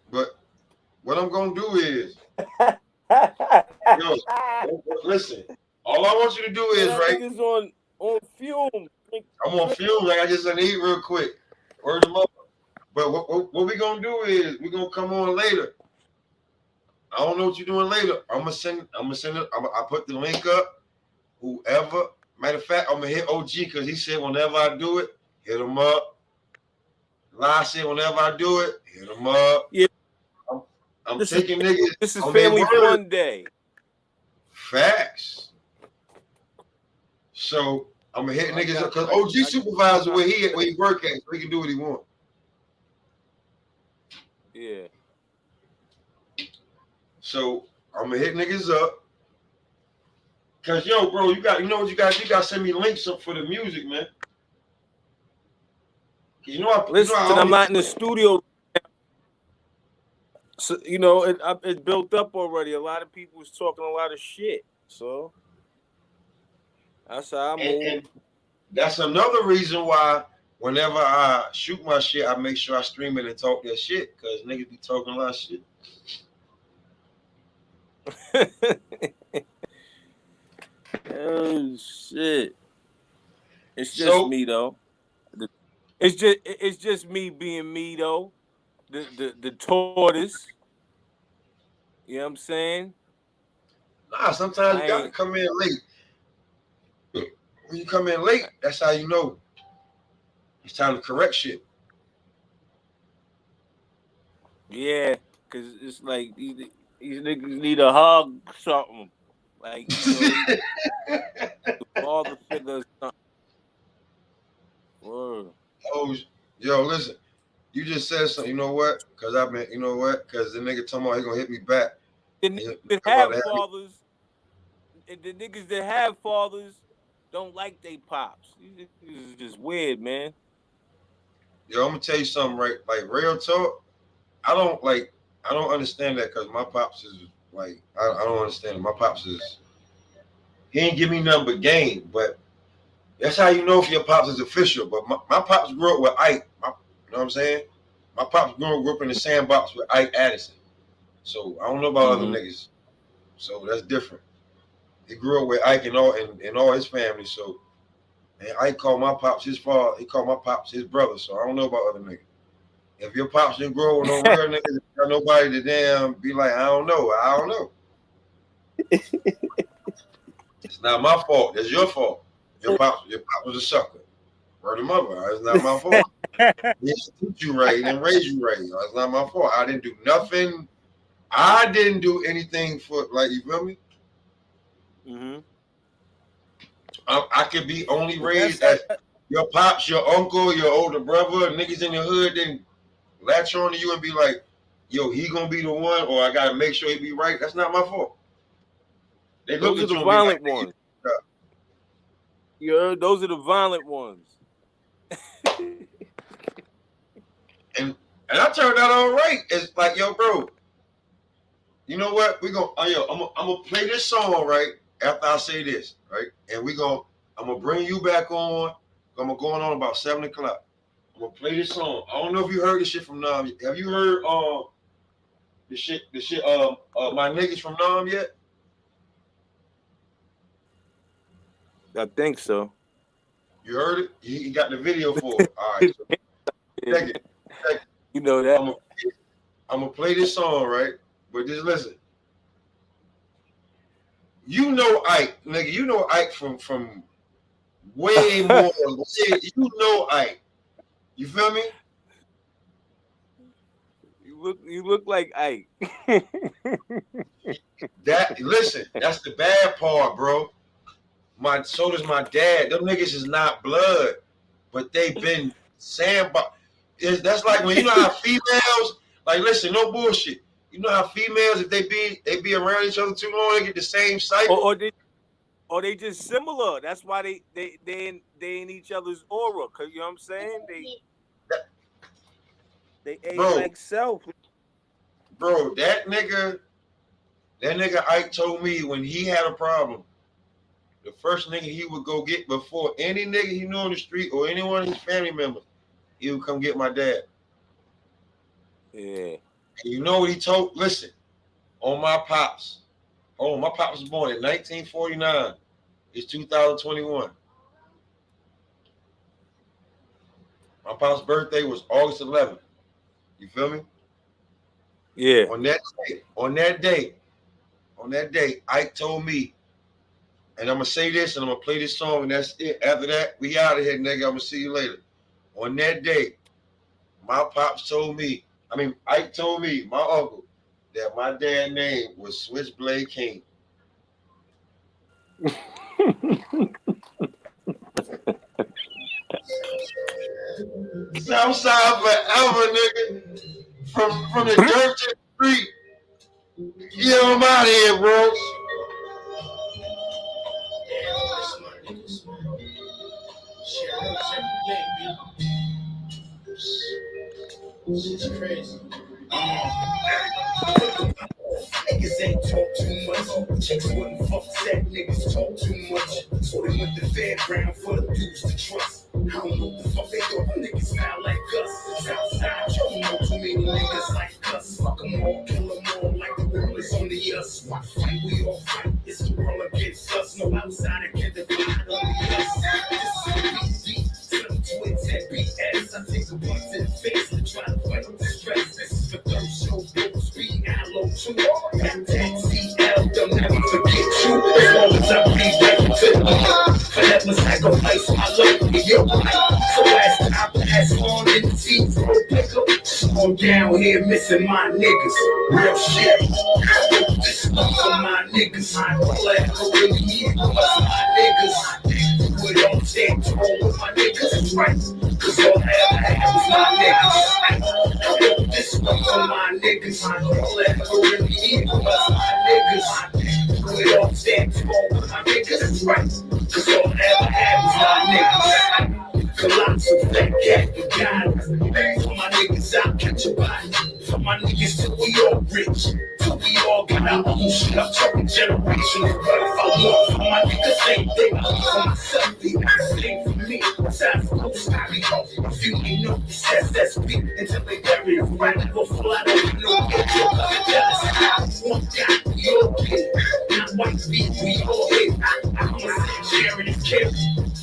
B: But what I'm gonna do is, listen. All I want you to do is
D: on fume.
B: I'm on fumes. I gotta get something to eat real quick. Word them up. But what we gonna do is we gonna come on later. I don't know what you're doing later. I'm gonna send it. I put the link up. Whoever. Matter of fact, I'm gonna hit OG because he said whenever I do it, hit him up. Lai said whenever I do it, hit him up.
D: Yeah.
B: I'm taking niggas.
D: This is family fun day.
B: Facts. So I'm gonna hit niggas up because OG supervisor where he work at, so he can do what he want.
D: Yeah.
B: So I'm gonna hit niggas up. Cause bro, you know what you got to send me links up for the music, man. Listen,
D: I'm not in the studio. So it built up already. A lot of people was talking a lot of shit. So that's how I move.
B: And that's another reason why whenever I shoot my shit, I make sure I stream it and talk that shit. Cause niggas be talking a lot of shit.
D: Oh shit! It's just me though. It's just me being me though. The tortoise. You know what I'm saying?
B: Nah, sometimes you gotta come in late. When you come in late, that's how you know it's time to correct shit.
D: Yeah, cause it's like these niggas need a hug, something. Like, the father figure or something. Word.
B: Oh, yo, listen. You just said something. You know what? Because I've been. You know what? Because the nigga talking about he gonna hit me back.
D: The niggas that have fathers, and the niggas that have fathers don't like they pops. These niggas is just weird, man.
B: Yo, I'm gonna tell you something, right? Like real talk. I don't understand that because my pops is like I don't understand it. My pops is he ain't give me nothing but game, but that's how you know if your pops is official. But my pops grew up with Ike. You know what I'm saying? My pops grew up in the sandbox with Ike Addison. So I don't know about other niggas. So that's different. He grew up with Ike and all his family. So and Ike called my pops his father. He called my pops his brother. So I don't know about other niggas. If your pops didn't grow with no real niggas, got nobody to damn be like, I don't know. It's not my fault. It's your fault. Your pops was a sucker. Word of mother. It's not my fault. He didn't teach you right and raise you right. It's not my fault. I didn't do nothing. I didn't do anything for, like, you feel me?
D: Mm-hmm.
B: I could be only raised as your pops, your uncle, your older brother, niggas in the hood didn't latch on to you and be like, yo, he gonna be the one, or I gotta make sure he be right. That's not my fault. They look
D: Those
B: at
D: are
B: you
D: the violent
B: like,
D: ones. You heard? Those are the violent ones.
B: and I turned out all right. It's like, yo, bro, you know what? I'm gonna play this song right after I say this, right? And I'm gonna bring you back on. I'm gonna go on about 7 o'clock. I'm gonna play this song. I don't know if you heard this shit from Nam. Have you heard the shit my niggas from Nam yet?
D: I think so.
B: You heard it? He got the video for it. All right. So check it.
D: You know that.
B: I'm gonna play this song, right? But just listen. You know Ike, nigga. You know Ike from way more. You know Ike. You feel me?
D: You look like Ike.
B: Listen, that's the bad part, bro. So does my dad. Them niggas is not blood, but they been sandbox. That's like when you know how females, like, listen, no bullshit. You know how females, if they be around each other too long, they get the same cycle.
D: Or they just similar. That's why they in each other's aura. Cause you know what I'm saying? They age like self.
B: Bro, that nigga Ike told me when he had a problem, the first nigga he would go get before any nigga he knew on the street or any one of his family members, he would come get my dad.
D: Yeah.
B: And you know what he told? Listen, on my pops. Oh, my pops was born in 1949. It's 2021. My pop's birthday was August 11th. You feel me?
D: Yeah.
B: On that day, Ike told me, and I'm gonna say this and I'm gonna play this song, and that's it. After that, we out of here, nigga. I'm gonna see you later. On that day, my pops told me, Ike told me, my uncle, that my dad's name was Switchblade King. Southside forever, nigga. From the dirt to the street. Get him out of here, bro.
A: Shit's crazy. Niggas ain't talk too much. Chicks wouldn't fuck that niggas talk too much. So they went to fairground for the dudes to trust. I don't know what the fuck they thought. Them niggas smell like us. Southside, you don't know too many niggas like us. Fuck them all, kill them all like the world is only us. Why fight? We all fight. It's the world against us. No outsider can defeat only us. This is some twins that BS. I take a blunt to the face and try to fight the stress. This is the third show, dope speed, aloe too. That CL, they'll never forget you. As long as I be right to the forever sacrifice my life for your life. So as I pass on in the seats, I'm down here missing my niggas. Real shit. This one for my niggas. All I ever really need was my niggas. We don't stand tall with my niggas, right? Cause all I ever had was my niggas. This one for my niggas. All I ever really need was my niggas. We don't stand tall with my niggas, right? Cause all I ever had was my niggas. Colossal fat cat, the guy. For my niggas, I'll catch a body. For my niggas till we all rich. Till we all got our own shit. I'm talking generational. But if I want for my niggas, same thing. I want for myself, the same for me. Besides, post if you ain't know this SSB until they bury it. Right, I go fly over no get your jealous. One guy, we all get. Not white feet, we all hit. I'm gonna say sharing this kid.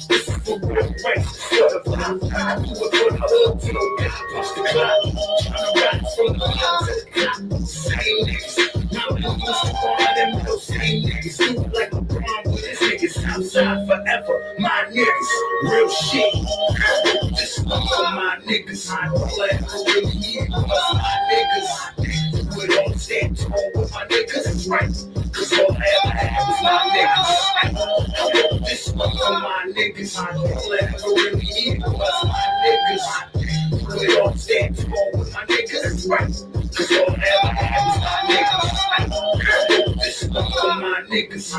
A: This is for real, right? Sort of life. I do it for the hood, to no guy, push the clock. Tryna rise from the bottom to the top. Same niggas. Now we used to call them those same niggas. Do it like LeBron with his niggas. Outside forever, my niggas. Real shit. This one for my niggas. All I ever really need was my niggas. We don't stand tall with my niggas, right? Cause all I ever had was my niggas. This one for my niggas. All I ever really need was my niggas. We don't stand tall with my niggas, right? Cause all I ever had was my niggas. This one for my niggas.